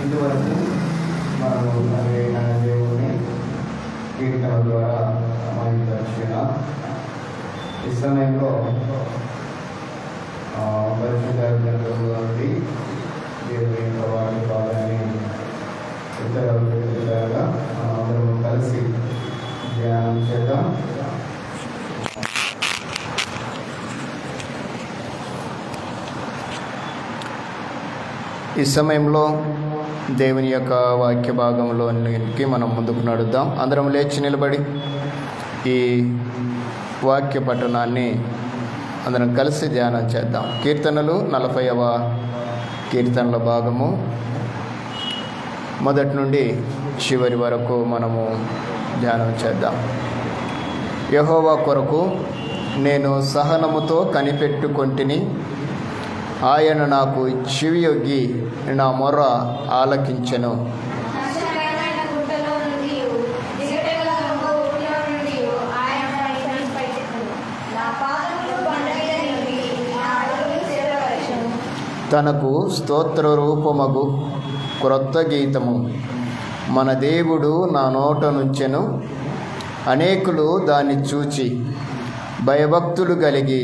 ఇంతవరకు మనము అదేనా దేవుని కీర్తన ద్వారా మహిమపరిచిన ఈ సమయంలో పరిశుద్ధ గ్రంథంలో నుండి దేవుని యొక్క వాక్య భాగాన్ని ఇతరులుగా అందరం కలిసి ధ్యానం చేద్దాం. ఈ సమయంలో దేవుని యొక్క వాక్య భాగంలోనికి మనం ముందుకు నడుద్దాం. అందరం లేచి నిలబడి ఈ వాక్య పఠనాన్ని అందరం కలిసి ధ్యానం చేద్దాం. కీర్తనలు 40వ కీర్తనల భాగము మొదటి నుండి చివరి వరకు మనము ధ్యానం చేద్దాం. యెహోవా కొరకు నేను సహనముతో కనిపెట్టుకొంటిని, ఆయన నాకు చెవియొగ్గి నా మొర్ర ఆలకించెను. తనకు స్తోత్ర రూపమగు క్రొత్త గీతము మన దేవుడు నా నోట నుంచెను. అనేకులు దాన్ని చూచి భయభక్తులు కలిగి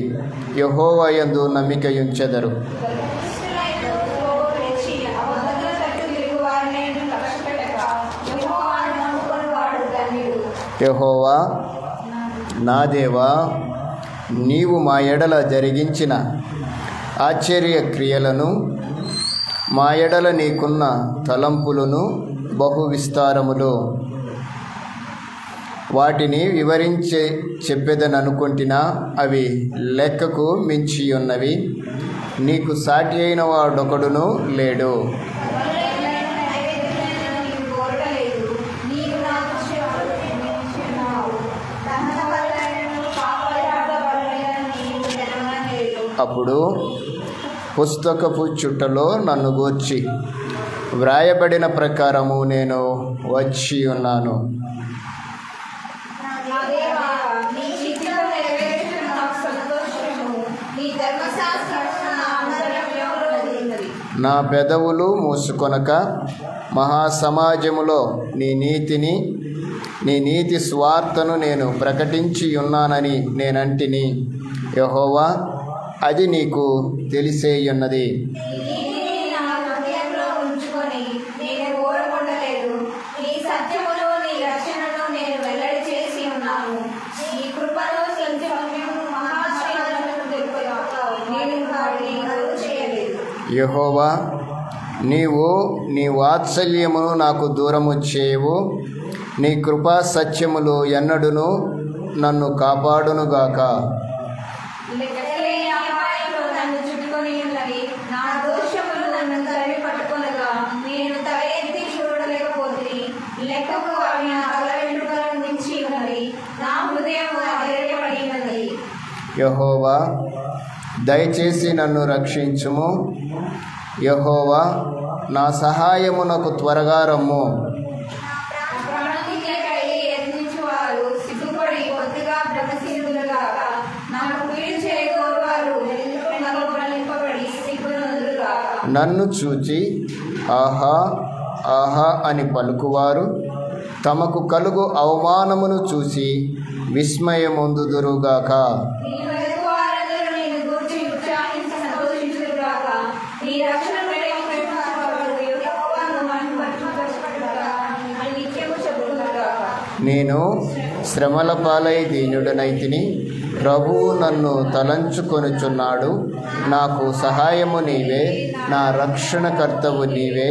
యెహోవా యందు నమ్మికయుంచెదరు. యెహోవా నా దేవా, నీవు మా ఎడల జరిగించిన ఆశ్చర్య క్రియలను, మా ఎడల నీకున్న తలంపులను బహు విస్తారములు. వాటిని వివరించి చెప్పేదననుకుంటున్నా, అవి లెక్కకు మించి ఉన్నవి. నీకు సాటి అయిన వాడొకడును లేడు. అప్పుడు పుస్తకపు చుట్టలో నన్ను గూర్చి వ్రాయబడిన ప్రకారము నేను వచ్చి ఉన్నాను. నా పెదవులు మూసుకొనక మహాసమాజములో నీ నీతి స్వార్థను నేను ప్రకటించి ఉన్నానని నేనంటిని. యెహోవా, అది నీకు తెలిసేయున్నది. యెహోవా, నీవు నీ వాత్సల్యమును నాకు దూరము చేయవు. నీ కృపా సత్యములు ఎన్నడును నన్ను కాపాడునుగాక. యెహోవా, దయచేసి నన్ను రక్షించుము. యెహోవా, నా సహాయమునకు త్వరగా రమ్ము. నన్ను చూచి ఆహా ఆహా అని పలుకువారు తమకు కలుగు అవమానమును చూసి విస్మయమొందుదురుగాక. నేను శ్రమల పాలై దీనుడనైతిని. ప్రభువు నన్ను తలంచుకొనుచున్నాడు. నాకు సహాయము నీవే, నా రక్షణకర్తవు నీవే.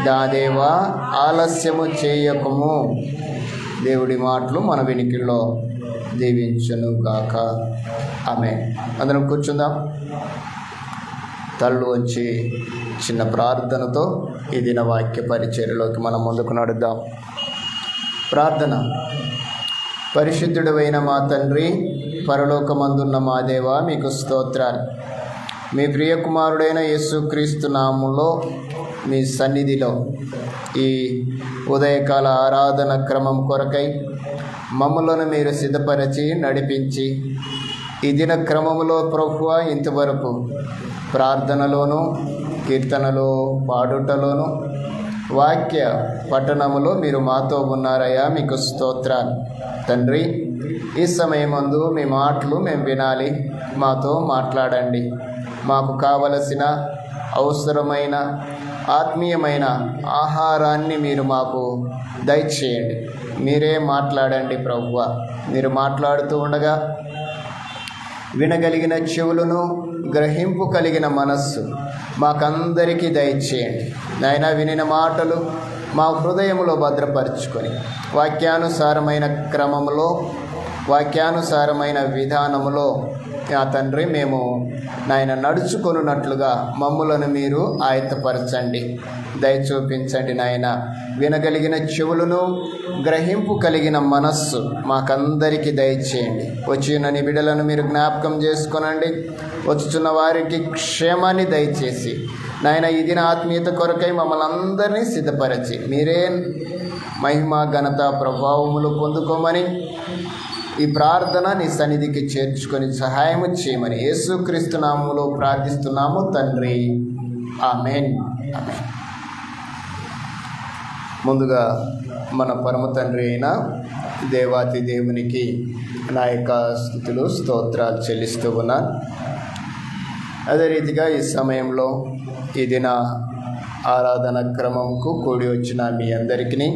నా దేవా, ఆలస్యము చేయకము. దేవుడి మాటలు మన వినికిలో దీవించును గాక. ఆమేన్. అందరం కూర్చుందాం. తల్లు వచ్చి చిన్న ప్రార్థనతో ఈ దిన వాక్య పరిచర్యలోకి మనం ముందుకు నడుద్దాం. ప్రార్థన. పరిశుద్ధుడైన మా తండ్రి, పరలోకమందున్న మా దేవా, మీకు స్తోత్రాలు. మీ ప్రియకుమారుడైన యేసుక్రీస్తు నామములో మీ సన్నిధిలో ఈ ఉదయకాల ఆరాధన క్రమం కొరకై మమ్మలను మీరు సిద్ధపరిచి నడిపించి ఈ దిన క్రమములో ప్రభువా ఇంతవరకు ప్రార్థనలోను, కీర్తనలో, పాడుటలోను, వాక్య పట్టణములో మీరు మాతో ఉన్నారయ్యా, మీకు స్తోత్రాలు తండ్రి. ఈ సమయమందు మీ మాటలు మేము వినాలి, మాతో మాట్లాడండి. మాకు కావలసిన అవసరమైన ఆత్మీయమైన ఆహారాన్ని మీరు మాకు దయచేయండి. మీరే మాట్లాడండి ప్రభువా. మీరు మాట్లాడుతూ ఉండగా వినగలిగిన చెవులను, గ్రహింపు కలిగిన మనస్సు మాకందరికీ దయచేయండి నాయన. వినిన మాటలు మా హృదయంలో భద్రపరుచుకొని వాక్యానుసారమైన క్రమంలో, వాక్యానుసారమైన విధానములో నా తండ్రి మేము నాయన నడుచుకొనున్నట్లుగా మమ్ములను మీరు ఆయత్తపరచండి, దయ చూపించండి నాయన. వినగలిగిన చెవులను, గ్రహింపు కలిగిన మనస్సు మాకందరికీ దయచేయండి. వచ్చిన నిబిడలను మీరు జ్ఞాపకం చేసుకొనండి. వచ్చుచున్న వారికి క్షేమాన్ని దయచేసి నాయన ఈ దిన ఆత్మీయత కొరకై మమ్మల్ని అందరినీ సిద్ధపరచి మీరే మహిమ, ఘనత, ప్రభావములు పొందుకోమని ఈ ప్రార్థన నీ సన్నిధికి చేర్చుకొని సహాయము చేయమని యేసుక్రీస్తు నామములో ప్రార్థిస్తున్నాము తండ్రి, ఆమేన్. ముందుగా మన పరమ తండ్రి అయిన దేవాతి దేవునికి నా యొక్క స్తుతులు, స్తోత్రాలు చెల్లిస్తూ ఉన్నాను. అదే రీతిగా ఈ సమయంలో ఈ దిన ఆరాధన క్రమంకు కూడి వచ్చిన మీ అందరికీ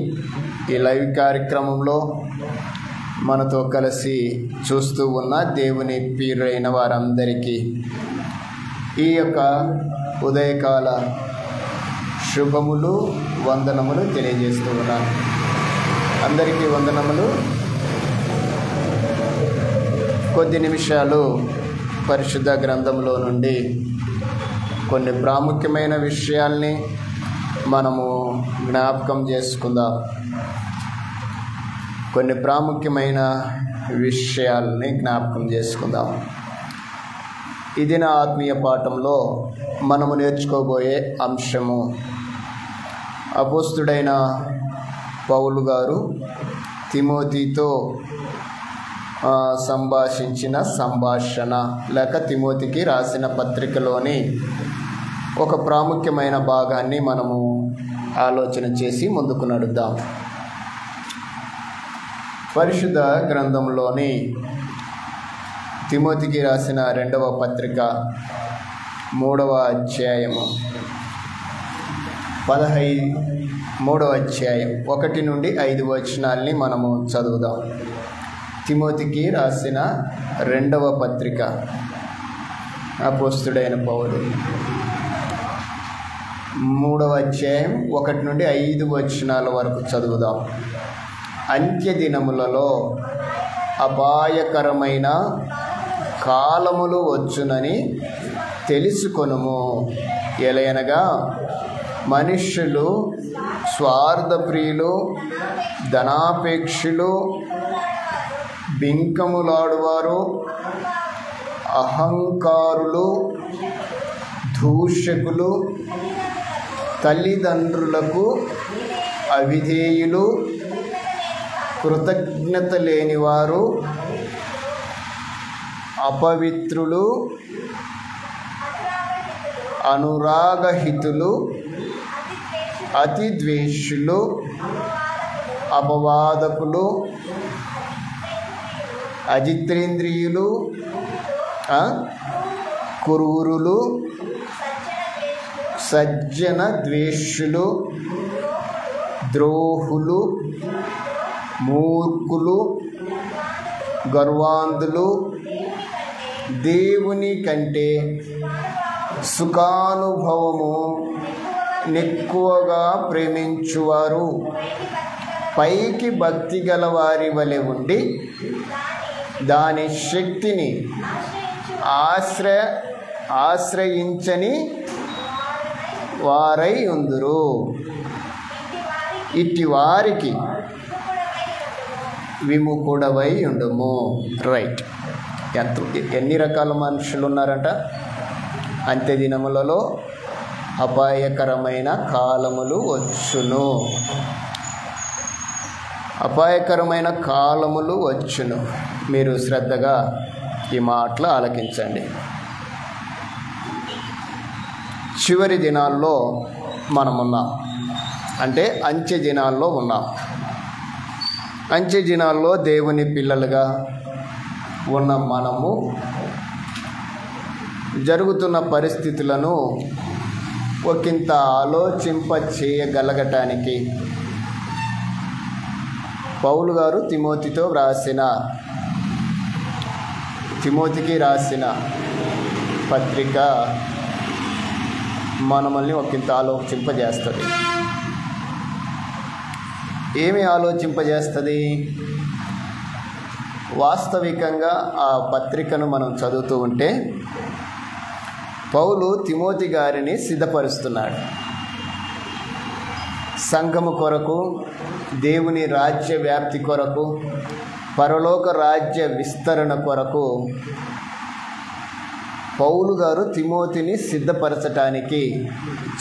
ఈ లైవ్ కార్యక్రమంలో మనతో కలిసి చూస్తూ ఉన్న దేవుని ప్రియులైన వారందరికీ ఈ యొక్క ఉదయకాల శుభములు, వందనములు తెలియజేస్తూ ఉన్నాను. అందరికీ వందనములు. కొద్ది నిమిషాలు పరిశుద్ధ గ్రంథంలో నుండి కొన్ని ప్రాముఖ్యమైన విషయాల్ని మనము జ్ఞాపకం చేసుకుందాం. కొన్ని ప్రాముఖ్యమైన విషయాలని జ్ఞాపకం చేసుకుందాం. ఇది నా ఆత్మీయ పాఠంలో మనము నేర్చుకోబోయే అంశము అపోస్తుడైన పౌలు గారు తిమోతితో సంభాషించిన సంభాషణ లేక తిమోతికి రాసిన పత్రికలోని ఒక ప్రాముఖ్యమైన భాగాన్ని మనము ఆలోచన చేసి ముందుకు నడుద్దాం. పరిశుద్ధ గ్రంథంలోని తిమోతికి రాసిన 2వ పత్రిక 3వ అధ్యాయము 3వ అధ్యాయం 1 నుండి 5 వచనాల్ని మనము చదువుదాం. తిమోతికి రాసిన 2వ పత్రిక అపోస్తుడైన పౌలు 3వ అధ్యాయం 1 నుండి 5 వచనాల వరకు చదువుదాం. అంత్య దినములలో అపాయకరమైన కాలములు వచ్చునని తెలుసుకొనుము. ఎలయనగా మనుష్యులు స్వార్థప్రియులు, ధనాపేక్షులు, బింకములాడువారు, అహంకారులు, దూషకులు, తల్లిదండ్రులకు అవిధేయులు, కృతజ్ఞత లేనివారు, అపవిత్రులు, అనురాగహితులు, అతిద్వేషులు, అపవాదకులు, అజితేంద్రియులు, క్రూరులు, సజ్జన ద్వేషులు, ద్రోహులు, మూర్ఖులు, గర్వాంధులు, దేవుని కంటే సుఖానుభవము ఎక్కువగా ప్రేమించువారు, పైకి భక్తి గల వారి వలె ఉండి దాని శక్తిని ఆశ్రయించని వారై ఉందురు. ఇట్టి వారికి విముఖుడవై ఉండుము. రైట్. ఎన్ని రకాల మనుషులు ఉన్నారంట? అంత్య దినములలో అపాయకరమైన కాలములు వచ్చును. అపాయకరమైన కాలములు వచ్చును. మీరు శ్రద్ధగా ఈ మాటలు ఆలకించండి. చివరి దినాల్లో మనమున్నాం. అంటే అంచె దినాల్లో ఉన్నాం. అంచె దినాల్లో దేవుని పిల్లలుగా ఉన్న మనము జరుగుతున్న పరిస్థితులను ఒకంత ఆలోచింప చేయగలగటానికి పౌలు గారు తిమోతికి రాసిన పత్రిక మనల్ని ఒకంత ఆలోచింపజేస్తుంది. ఏమి ఆలోచింపజేస్తుంది? వాస్తవికంగా ఆ పత్రికను మనం చదువుతూ ఉంటే పౌలు తిమోతి గారిని సిద్ధపరుస్తున్నాడు. సంఘము కొరకు, దేవుని రాజ్య వ్యాప్తి కొరకు, పరలోక రాజ్య విస్తరణ కొరకు పౌలు గారు తిమోతిని సిద్ధపరచటానికి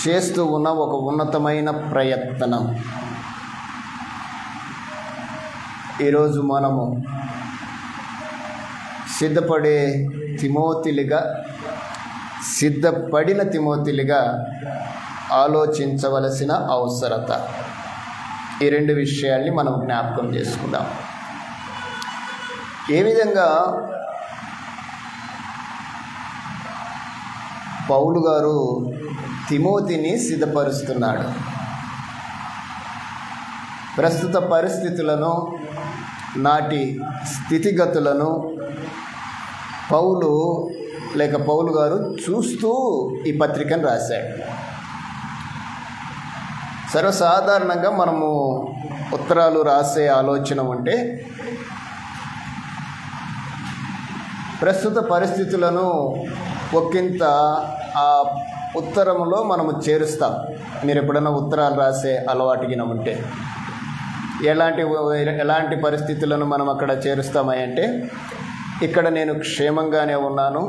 చేస్తూ ఉన్న ఒక ఉన్నతమైన ప్రయత్నం. ఈరోజు మనము సిద్ధపడిన తిమోతిలుగా ఆలోచించవలసిన అవసరత. ఈ రెండు విషయాల్ని మనం జ్ఞాపకం చేసుకుందాం. ఏ విధంగా పౌలు గారు తిమోతిని సిద్ధపరుస్తున్నాడు? ప్రస్తుత పరిస్థితులను, నాటి స్థితిగతులను పౌలు గారు చూస్తూ ఈ పత్రికను రాశాడు. సర్వసాధారణంగా మనము ఉత్తరాలు రాసే ఆలోచన ఉంటే ప్రస్తుత పరిస్థితులను ఒకంత ఆ ఉత్తరంలో మనము చేరుస్తాం. మీరు ఎప్పుడైనా ఉత్తరాలు రాసే అలవాటుగిన ఉంటే ఎలాంటి పరిస్థితులను మనం అక్కడ చేరుస్తామంటే, ఇక్కడ నేను క్షేమంగానే ఉన్నాను,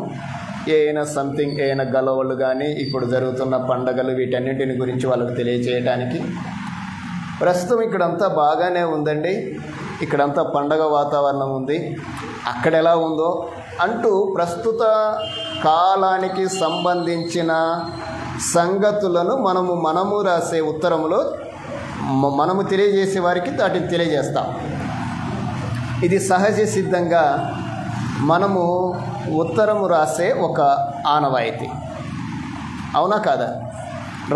ఏమైనా గలవలు కానీ ఇప్పుడు జరుగుతున్న పండగలు వీటన్నింటిని గురించి వాళ్ళకు తెలియజేయడానికి, ప్రస్తుతం ఇక్కడంతా బాగానే ఉందండి, ఇక్కడంతా పండగ వాతావరణం ఉంది, అక్కడ ఎలా ఉందో అంటూ ప్రస్తుత కాలానికి సంబంధించిన సంగతులను మనము రాసే ఉత్తరంలో మనము తెలియజేసే వారికి వాటిని తెలియజేస్తాం. ఇది సహజ సిద్ధంగా మనము ఉత్తరము రాసే ఒక ఆనవాయితీ. అవునా కాదా?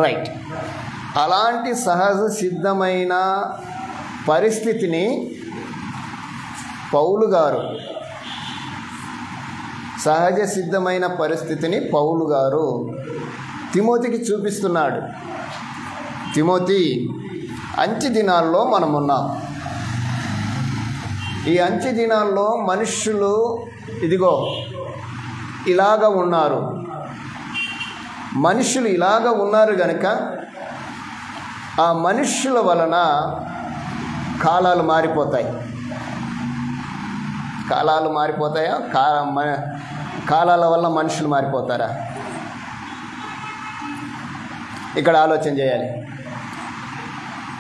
రైట్. అలాంటి సహజ సిద్ధమైన పరిస్థితిని పౌలు గారు తిమోతికి చూపిస్తున్నాడు. తిమోతి, అంచె దినాల్లో మనమున్నాం. ఈ అంచె దినాల్లో మనుష్యులు ఇదిగో ఇలాగ ఉన్నారు. మనుష్యులు ఇలాగ ఉన్నారు గనుక ఆ మనుష్యుల వలన కాలాలు మారిపోతాయి. కాలాలు మారిపోతాయా? కాలాల వల్ల మనుషులు మారిపోతారా? ఇక్కడ ఆలోచన చేయాలి.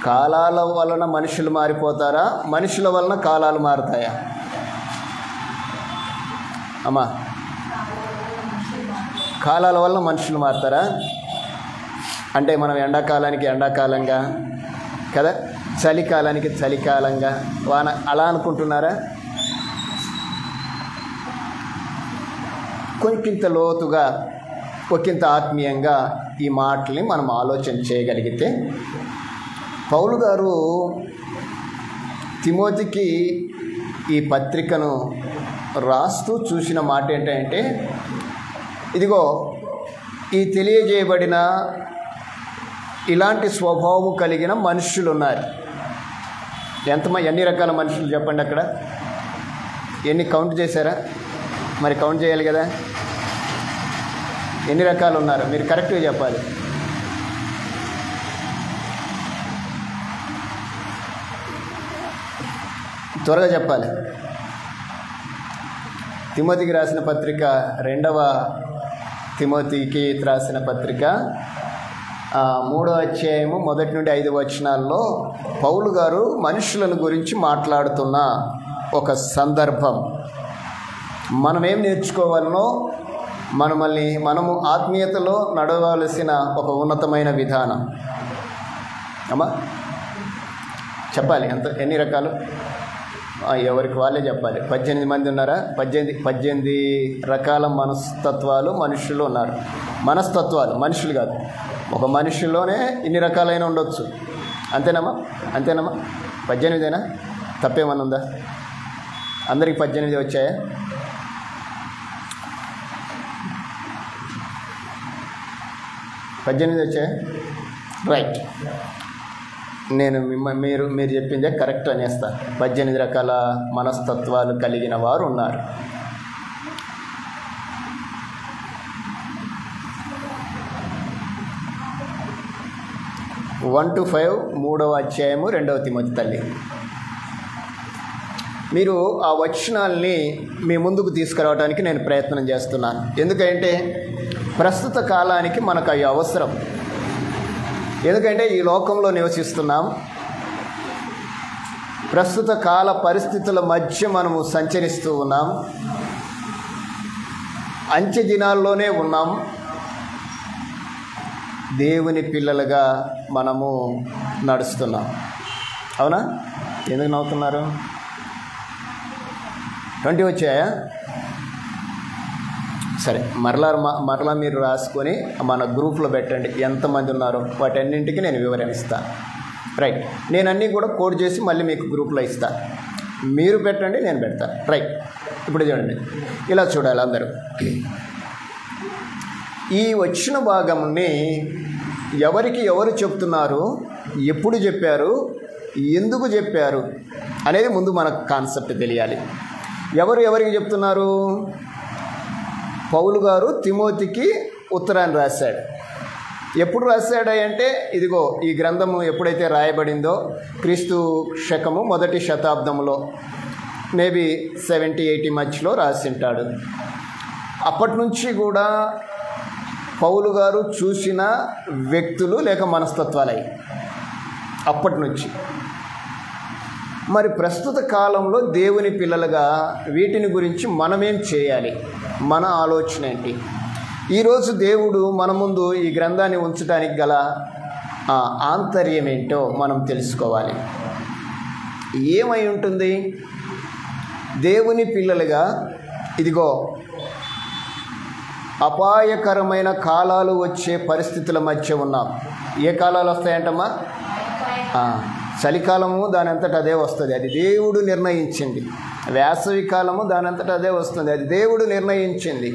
కాలాల వలన మనుషులు మారిపోతారా? మనుషుల వలన కాలాలు మారుతాయా? అమ్మా, కాలాల వలన మనుషులు మారుతారా? అంటే మనం ఎండాకాలానికి ఎండాకాలంగా కదా, చలికాలానికి చలికాలంగా, వాన అలా అనుకుంటున్నారా? కొంచెంత లోతుగా, ఒకంత ఆత్మీయంగా ఈ మాటల్ని మనం ఆలోచన చేయగలిగితే, పౌలు గారు తిమోతికి ఈ పత్రికను రాస్తూ చూసిన మాట ఏంటంటే, ఇదిగో ఈ తెలియజేయబడిన ఇలాంటి స్వభావం కలిగిన మనుషులు ఉన్నారు. ఎన్ని రకాల మనుషులు చెప్పండి? అక్కడ ఎన్ని కౌంట్ చేశారా? మరి కౌంట్ చేయాలి కదా. ఎన్ని రకాలు ఉన్నారు? మీరు కరెక్ట్గా చెప్పాలి. త్వరగా చెప్పాలి. తిమోతికి రాసిన పత్రిక, 2వ తిమోతికి రాసిన పత్రిక 3వ అధ్యాయము 1 నుండి 5 వచనాల్లో పౌలు గారు మనుషులను గురించి మాట్లాడుతున్న ఒక సందర్భం. మనమేం నేర్చుకోవాలనో, మనము ఆత్మీయతలో నడవలసిన ఒక ఉన్నతమైన విధానం. అమ్మా చెప్పాలి ఎన్ని రకాలు? ఎవరికి వాళ్ళే చెప్పాలి. 18 మంది ఉన్నారా? 18 రకాల మనస్తత్వాలు మనుషులు ఉన్నారు. మనస్తత్వాలు మనుషులు కాదు. ఒక మనిషిలోనే ఇన్ని రకాలైన ఉండొచ్చు. అంతేనమ్మా? 18ఏనా? తప్పేమన్నా ఉందా? అందరికి 18 వచ్చాయా? వచ్చాయా? రైట్. నేను మీరు చెప్పిందే కరెక్ట్ అనేస్తాను. 18 రకాల మనస్తత్వాలు కలిగిన వారు ఉన్నారు. వన్ టు 5 3వ అధ్యాయము 2వ తిమోతి తల్లి. మీరు ఆ వచనాల్ని మీ ముందుకు తీసుకురావడానికి నేను ప్రయత్నం చేస్తున్నాను. ఎందుకంటే ప్రస్తుత కాలానికి మనకు అవి అవసరం. ఎందుకంటే ఈ లోకంలో నివసిస్తున్నాం. ప్రస్తుత కాల పరిస్థితుల మధ్య మనము సంచరిస్తూ ఉన్నాం. అంచె దినాల్లోనే ఉన్నాం. దేవుని పిల్లలుగా మనము నడుస్తున్నాం. అవునా? ఎందుకు నవ్వుతున్నారు? 20 వచ్చాయా? సరే, మరలా మీరు రాసుకొని మన గ్రూప్లో పెట్టండి ఎంతమంది ఉన్నారో. వాటన్నింటికి నేను వివరణ ఇస్తాను. రైట్. నేను అన్నీ కూడా కోడ్ చేసి మళ్ళీ మీకు గ్రూప్లో ఇస్తాను. మీరు పెట్టండి, నేను పెడతాను. రైట్. ఇప్పుడు చూడండి, ఇలా చూడాలి అందరూ. ఈ వచ్చిన భాగంని ఎవరికి ఎవరు చెప్తున్నారు, ఎప్పుడు చెప్పారు, ఎందుకు చెప్పారు అనేది ముందు మనకు కాన్సెప్ట్ తెలియాలి. ఎవరికి చెప్తున్నారు? పౌలు గారు తిమోతికి ఉత్తరాన్ని రాశాడు. ఎప్పుడు రాశాడు అంటే, ఇదిగో ఈ గ్రంథము ఎప్పుడైతే రాయబడిందో క్రీస్తు శకము 1వ శతాబ్దంలో మేబీ 70-80 మధ్యలో రాసింటాడు. అప్పటి నుంచి కూడా పౌలు గారు చూసిన వ్యక్తులు లేక మనస్తత్వాలయ్యి అప్పటి నుంచి. మరి ప్రస్తుత కాలంలో దేవుని పిల్లలుగా వీటిని గురించి మనమేం చేయాలి? మన ఆలోచన ఏంటి? ఈరోజు దేవుడు మన ముందు ఈ గ్రంథాన్ని ఉంచడానికి గల ఆంతర్యం ఏంటో మనం తెలుసుకోవాలి. ఏమై ఉంటుంది? దేవుని పిల్లలుగా ఇదిగో అపాయకరమైన కాలాలు వచ్చే పరిస్థితుల మధ్య ఉన్నాం. ఏ కాలాలు వస్తాయంటమ్మా? చలికాలము దానంతట అదే వస్తుంది, అది దేవుడు నిర్ణయించింది. వేసవి కాలము దానంతట అదే వస్తుంది, అది దేవుడు నిర్ణయించింది.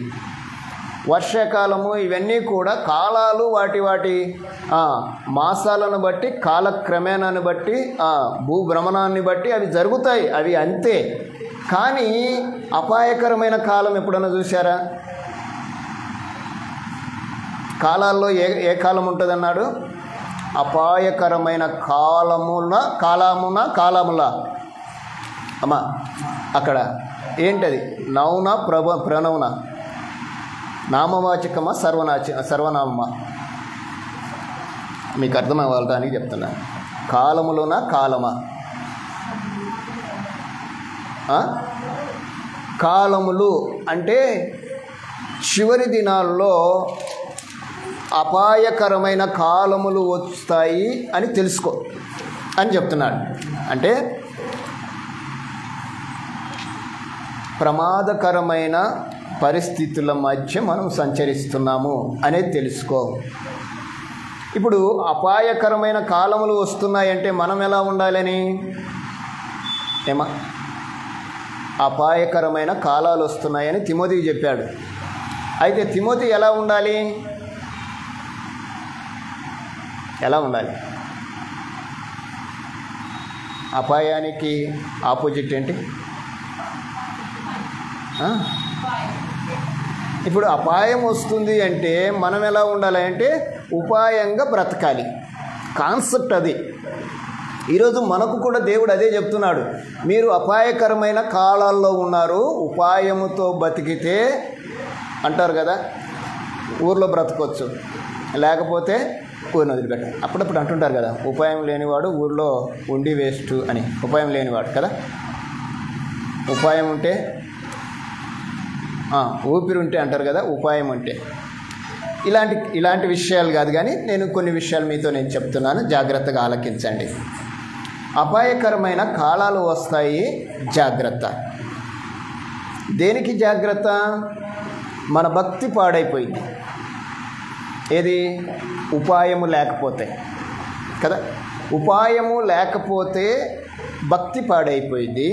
వర్షాకాలము, ఇవన్నీ కూడా కాలాలు వాటి మాసాలను బట్టి, కాలక్రమేణాన్ని బట్టి, భూభ్రమణాన్ని బట్టి అవి జరుగుతాయి. అవి అంతే. కానీ అపాయకరమైన కాలం ఎప్పుడన్నా చూసారా? కాలాల్లో ఏ కాలం ఉంటుంది అన్నాడు? అపాయకరమైన కాలముల అమ్మా అక్కడ ఏంటది? నౌన ప్రణౌన, నామవాచకమా సర్వనామమా? మీకు అర్థం అవ్వడానికి చెప్తున్నా. కాలములోనా కాలమా? కాలములు అంటే చివరి దినాల్లో అపాయకరమైన కాలములు వస్తాయి అని తెలుసుకో అని చెప్తున్నాడు. అంటే ప్రమాదకరమైన పరిస్థితుల మధ్య మనం సంచరిస్తున్నాము అనేది తెలుసుకో. ఇప్పుడు అపాయకరమైన కాలములు వస్తున్నాయంటే మనం ఎలా ఉండాలని? అపాయకరమైన కాలాలు వస్తున్నాయని తిమోతికి చెప్పాడు. అయితే తిమోతి ఎలా ఉండాలి? అపాయానికి ఆపోజిట్ ఏంటి? ఇప్పుడు అపాయం వస్తుంది అంటే మనం ఎలా ఉండాలి అంటే ఉపాయంగా బ్రతకాలి. కాన్సెప్ట్ అది. ఈరోజు మనకు కూడా దేవుడు అదే చెప్తున్నాడు. మీరు అపాయకరమైన కాలాల్లో ఉన్నారు, ఉపాయముతో బతికితే అంటారు కదా, ఊర్లో బ్రతకొచ్చు, లేకపోతే ఊరిని వదిలిపెట్ట. అప్పుడప్పుడు అంటుంటారు కదా, ఉపాయం లేనివాడు ఊర్లో ఉండి వేస్ట్ అని. ఉపాయం లేనివాడు కదా. ఉపాయం ఉంటే ఊపిరి ఉంటే అంటారు కదా, ఉపాయం ఉంటే. ఇలాంటి విషయాలు కాదు, కానీ నేను కొన్ని విషయాలు మీతో నేను చెప్తున్నాను, జాగ్రత్తగా ఆలకించండి. అపాయకరమైన కాలాలు వస్తాయి, జాగ్రత్త. దేనికి జాగ్రత్త? మన భక్తి పాడైపోయింది. ఏది? ఉపాయము లేకపోతే కదా. ఉపాయము లేకపోతే భక్తి పాడైపోయింది.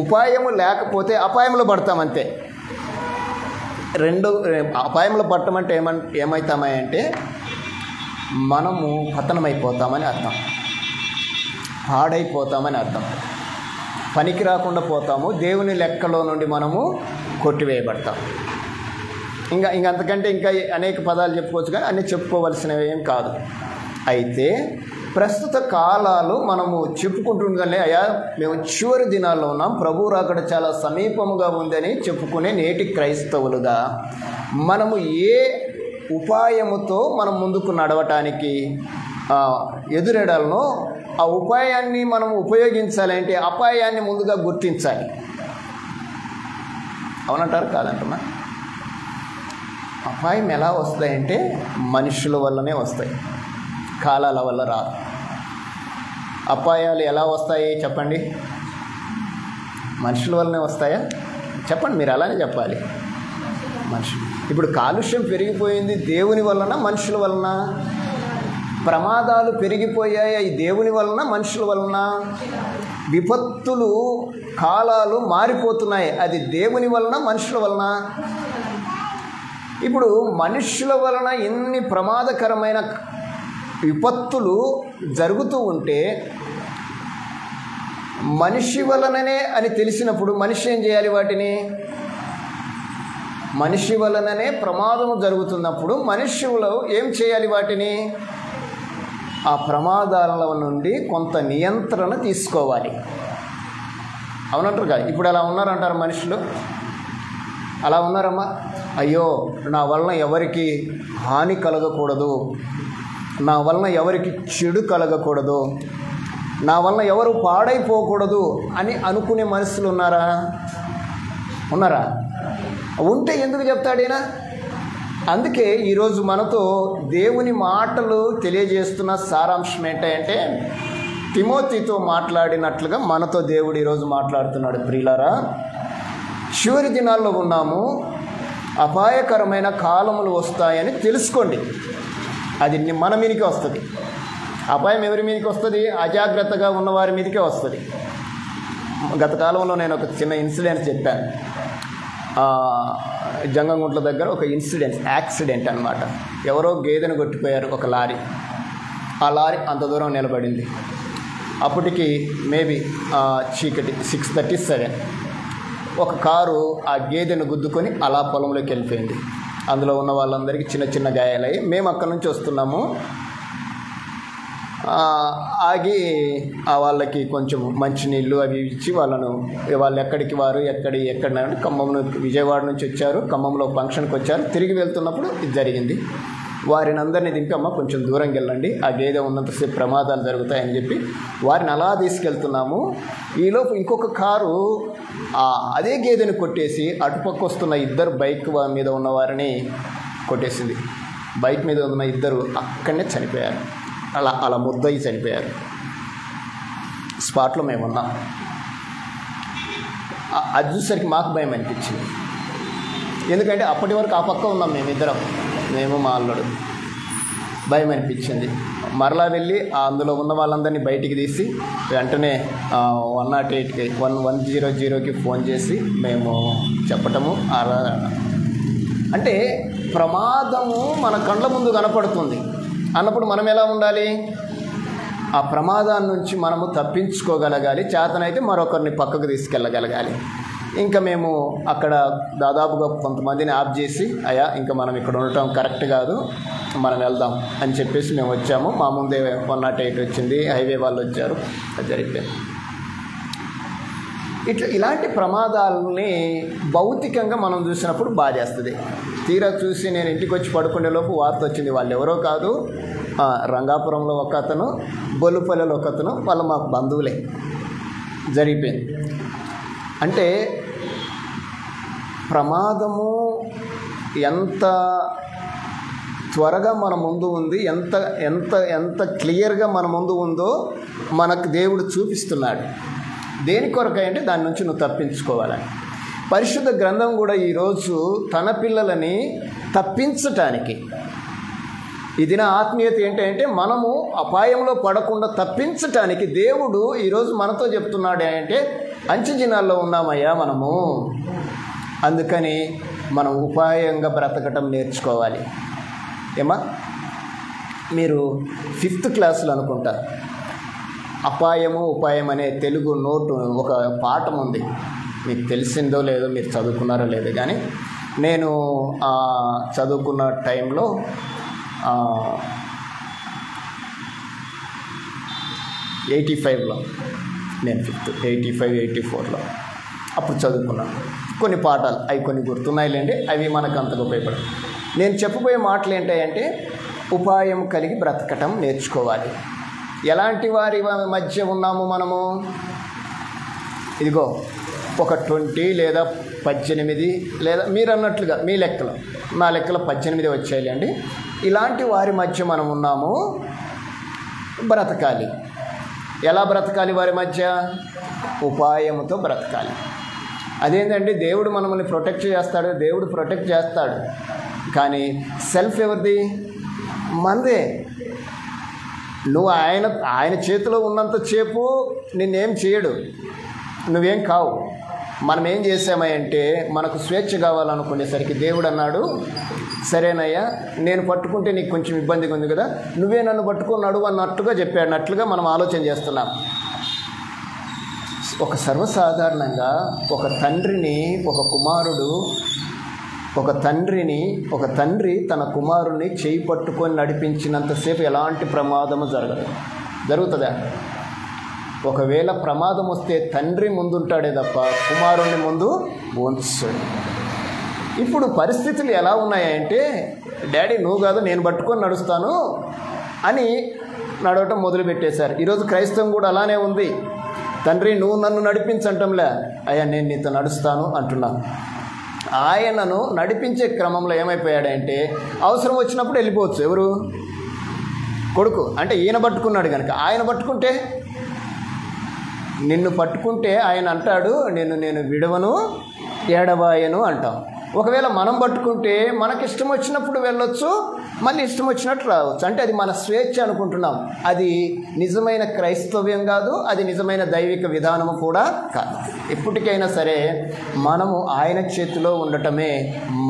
ఉపాయము లేకపోతే అపాయంలో పడతామంతే. అపాయంలో పట్టమంటే ఏమవుతామంటే మనము పతనమైపోతామని అర్థం, పాడైపోతామని అర్థం, పనికి రాకుండా పోతాము, దేవుని లెక్కలో నుండి మనము కొట్టివేయబడతాం. అంతకంటే ఇంకా అనేక పదాలు చెప్పుకోవచ్చు, కానీ అన్నీ చెప్పుకోవలసినవి ఏం కాదు. అయితే ప్రస్తుత కాలాలు మనము చెప్పుకుంటుండగానే అయ్యా మేము చివరి దినాల్లో ఉన్నాం, ప్రభువు రాకడ చాలా సమీపముగా ఉందని చెప్పుకునే నేటి క్రైస్తవులుగా మనము ఏ ఉపాయముతో మనం ముందుకు నడవటానికి ఎదురెడాలనో ఆ ఉపాయాన్ని మనం ఉపయోగించాలంటే అపాయాన్ని ముందుగా గుర్తించాలి. అవునంటారు కాదంటున్నా? అపాయం ఎలా వస్తాయంటే మనుషుల వల్లనే వస్తాయి, కాలాల వల్ల రాదు. అపాయాలు ఎలా వస్తాయి చెప్పండి? మనుషుల వల్లనే వస్తాయా? చెప్పండి, మీరు అలానే చెప్పాలి. మనుషులు. ఇప్పుడు కాలుష్యం పెరిగిపోయింది దేవుని వలన మనుషుల వలన? ప్రమాదాలు పెరిగిపోయాయి అవి దేవుని వలన మనుషుల వలన? విపత్తులు కాలాలు మారిపోతున్నాయి, అది దేవుని వలన మనుషుల వలన? ఇప్పుడు మనుషుల వలన ఎన్ని ప్రమాదకరమైన విపత్తులు జరుగుతూ ఉంటే మనిషి వలననే అని తెలిసినప్పుడు మనిషి ఏం చేయాలి? వాటిని మనిషి వలననే ప్రమాదము జరుగుతున్నప్పుడు మనుష్యులు ఏం చేయాలి? వాటిని ఆ ప్రమాదాల నుండి కొంత నియంత్రణ తీసుకోవాలి. అవునంటారు కదా? ఇప్పుడు అలా ఉన్నారంటారు మనుషులు, అలా ఉన్నారమ్మా. అయ్యో నా వలన ఎవరికి హాని కలగకూడదు, నా వలన ఎవరికి చెడు కలగకూడదు, నా వలన ఎవరు పాడైపోకూడదు అని అనుకునే మనుషులు ఉన్నారా? ఉన్నారా? ఉంటే ఎందుకు చెప్తాడైనా? అందుకే ఈరోజు మనతో దేవుని మాటలు తెలియజేస్తున్న సారాంశం ఏంటంటే తిమోతితో మాట్లాడినట్లుగా మనతో దేవుడు ఈరోజు మాట్లాడుతున్నాడు. ప్రియులారా, చివరి దినాల్లో ఉన్నాము, అపాయకరమైన కాలములు వస్తాయని తెలుసుకోండి. అది మన మీదకే వస్తుంది. అపాయం ఎవరి మీదకి వస్తుంది? అజాగ్రత్తగా ఉన్నవారి మీదకే వస్తుంది. గత కాలంలో నేను ఒక చిన్న ఇన్సిడెంట్ చెప్పాను. జంగంగుంట్ల దగ్గర ఒక యాక్సిడెంట్ అనమాట. ఎవరో గేదెను కొట్టిపోయారు ఒక లారీ. ఆ లారీ అంత దూరం నిలబడింది. అప్పటికి మేబీ చీకటి 6:37. ఒక కారు ఆ గేదెను గుద్దుకొని అలా పొలంలోకి వెళ్ళిపోయింది. అందులో ఉన్న వాళ్ళందరికీ చిన్న చిన్న గాయాలయ్యి మేము అక్కడి నుంచి వస్తున్నాము. ఆగి వాళ్ళకి కొంచెం మంచినీళ్ళు అవి ఇచ్చి వాళ్ళు ఎక్కడ ఖమ్మం విజయవాడ నుంచి వచ్చారు, ఖమ్మంలో ఫంక్షన్కి వచ్చారు. తిరిగి వెళ్తున్నప్పుడు ఇది జరిగింది. వారిని అందరినీ దింపి అమ్మ కొంచెం దూరంగా వెళ్ళండి, ఆ గేదె ఉన్నంతసేపు ప్రమాదాలు జరుగుతాయని చెప్పి వారిని అలా తీసుకెళ్తున్నాము. ఈలోపు ఇంకొక కారు అదే గేదెను కొట్టేసి అటుపక్క వస్తున్న ఇద్దరు బైక్ మీద ఉన్న వారిని కొట్టేసింది. బైక్ మీద ఉన్న ఇద్దరు అక్కడనే చనిపోయారు. అలా ముద్దయి చనిపోయారు. స్పాట్లో మేము ఉన్నాం. అది చూసరికి మాకు భయం అనిపించింది. ఎందుకంటే అప్పటి వరకు ఆ పక్క ఉన్నాం మేమిద్దరం, మేము మా అల్లుడు. భయం అనిపించింది. మరలా వెళ్ళి అందులో ఉన్న వాళ్ళందరినీ బయటికి తీసి వెంటనే 108కి 110కి ఫోన్ చేసి మేము చెప్పటము. అంటే ప్రమాదము మన కళ్ళ ముందు కనపడుతుంది అన్నప్పుడు మనం ఎలా ఉండాలి? ఆ ప్రమాదాన్ని నుంచి మనము తప్పించుకోగలగాలి. చేతనైతే మరొకరిని పక్కకు తీసుకెళ్ళగలగాలి. ఇంకా మేము అక్కడ దాదాపుగా కొంతమందిని ఆఫ్ చేసి అయ్యా ఇంకా మనం ఇక్కడ ఉండటం కరెక్ట్ కాదు, మనం వెళ్దాం అని చెప్పేసి మేము వచ్చాము. మా ముందే 108 వచ్చింది, హైవే వాళ్ళు వచ్చారు, అది జరిగిపోయింది. ఇలాంటి ప్రమాదాలని భౌతికంగా మనం చూసినప్పుడు బాధేస్తుంది. తీరా చూసి నేను ఇంటికి వచ్చి పడుకునేలోపు వార్త వచ్చింది. వాళ్ళు ఎవరో కాదు, రంగాపురంలో ఒక అతను, బొల్లుపల్లెలో ఒక అతను, వాళ్ళు మాకు బంధువులే. జరిగిపోయింది. అంటే ప్రమాదము ఎంత త్వరగా మన ముందు ఉంది, ఎంత ఎంత ఎంత క్లియర్గా మన ముందు ఉందో మనకు దేవుడు చూపిస్తున్నాడు. దేని కొరకై అంటే దాని నుంచి నువ్వు తప్పించుకోవాలని. పరిశుద్ధ గ్రంథం కూడా ఈరోజు తన పిల్లలని తప్పించటానికి, ఇది నా ఆత్మీయత ఏంటంటే మనము అపాయంలో పడకుండా తప్పించటానికి దేవుడు ఈరోజు మనతో చెప్తున్నాడు అంటే అంచె దినాల్లో ఉన్నామయ్యా మనము. అందుకని మనం ఉపాయంగా బ్రతకటం నేర్చుకోవాలి. ఏమా, మీరు 5th క్లాసులో అనుకుంటా అపాయము ఉపాయం అనే తెలుగు నోటు ఒక పాఠం ఉంది. మీకు తెలిసిందో లేదో, మీరు చదువుకున్నారో లేదో, కానీ నేను చదువుకున్న టైంలో 85లో, నేను 5th 85, 84లో అప్పుడు చదువుకున్నాను. కొన్ని పాఠాలు అవి కొన్ని గుర్తున్నాయిలేండి, అవి మనకు అంతగా ఉపయోగపడవు. నేను చెప్పబోయే మాటలు ఏంటంటే ఉపాయం కలిగి బ్రతకటం నేర్చుకోవాలి. ఎలాంటి వారి మధ్య ఉన్నాము మనము? ఇదిగో ఒక 20 లేదా 18 లేదా మీరు అన్నట్లుగా మీ లెక్కలో, నా లెక్కలో 18 వచ్చాయిలేండి. ఇలాంటి వారి మధ్య మనం ఉన్నాము. బ్రతకాలి. ఎలా బ్రతకాలి? వారి మధ్య ఉపాయముతో బ్రతకాలి. అదేంటంటే దేవుడు మనల్ని ప్రొటెక్ట్ చేస్తాడు, దేవుడు ప్రొటెక్ట్ చేస్తాడు, కానీ సెల్ఫ్ ఎవరిది? మనదే. నువ్వు ఆయన చేతిలో ఉన్నంతసేపు నిన్నేం చేయడు, నువ్వేం కావు. మనం ఏం చేసామంటే మనకు స్వేచ్ఛ కావాలనుకునేసరికి దేవుడు అన్నాడు, సరేనయ్యా నేను పట్టుకుంటే నీకు కొంచెం ఇబ్బందిగా ఉంది కదా, నువ్వే నన్ను పట్టుకున్నాడు అన్నట్టుగా చెప్పాడినట్లుగా మనం ఆలోచన చేస్తున్నాం. ఒక సర్వసాధారణంగా ఒక తండ్రిని ఒక తండ్రి తన కుమారుని చేయి పట్టుకొని నడిపించినంతసేపు ఎలాంటి ప్రమాదము జరుగుతుందా? ఒకవేళ ప్రమాదం వస్తే తండ్రి ముందుంటాడే తప్ప కుమారుని ముందు ఉంచడు. ఇప్పుడు పరిస్థితులు ఎలా ఉన్నాయంటే డాడీ నువ్వు కాదు నేను పట్టుకొని నడుస్తాను అని నడవటం మొదలుపెట్టేశారు. ఈరోజు క్రైస్తవం కూడా అలానే ఉంది. తండ్రి నువ్వు నన్ను నడిపించంటంలే, అయ్యా నేను నీతో నడుస్తాను అంటున్నాను. ఆయనను నడిపించే క్రమంలో ఏమైపోయాడంటే అవసరం వచ్చినప్పుడు వెళ్ళిపోవచ్చు. ఎవరు? కొడుకు. అంటే ఈయన పట్టుకున్నాడు కనుక ఆయన పట్టుకుంటే, నిన్ను పట్టుకుంటే ఆయన అంటాడు నేను విడవను ఎడబాయను అంటాం. ఒకవేళ మనం పట్టుకుంటే మనకి ఇష్టం వచ్చినప్పుడు వెళ్ళొచ్చు, మళ్ళీ ఇష్టం వచ్చినట్టు రావచ్చు. అంటే అది మన స్వేచ్ఛ అనుకుంటున్నాం. అది నిజమైన క్రైస్తవ్యం కాదు, అది నిజమైన దైవిక విధానము కూడా కాదు. ఎప్పటికైనా సరే మనము ఆయన చేతిలో ఉండటమే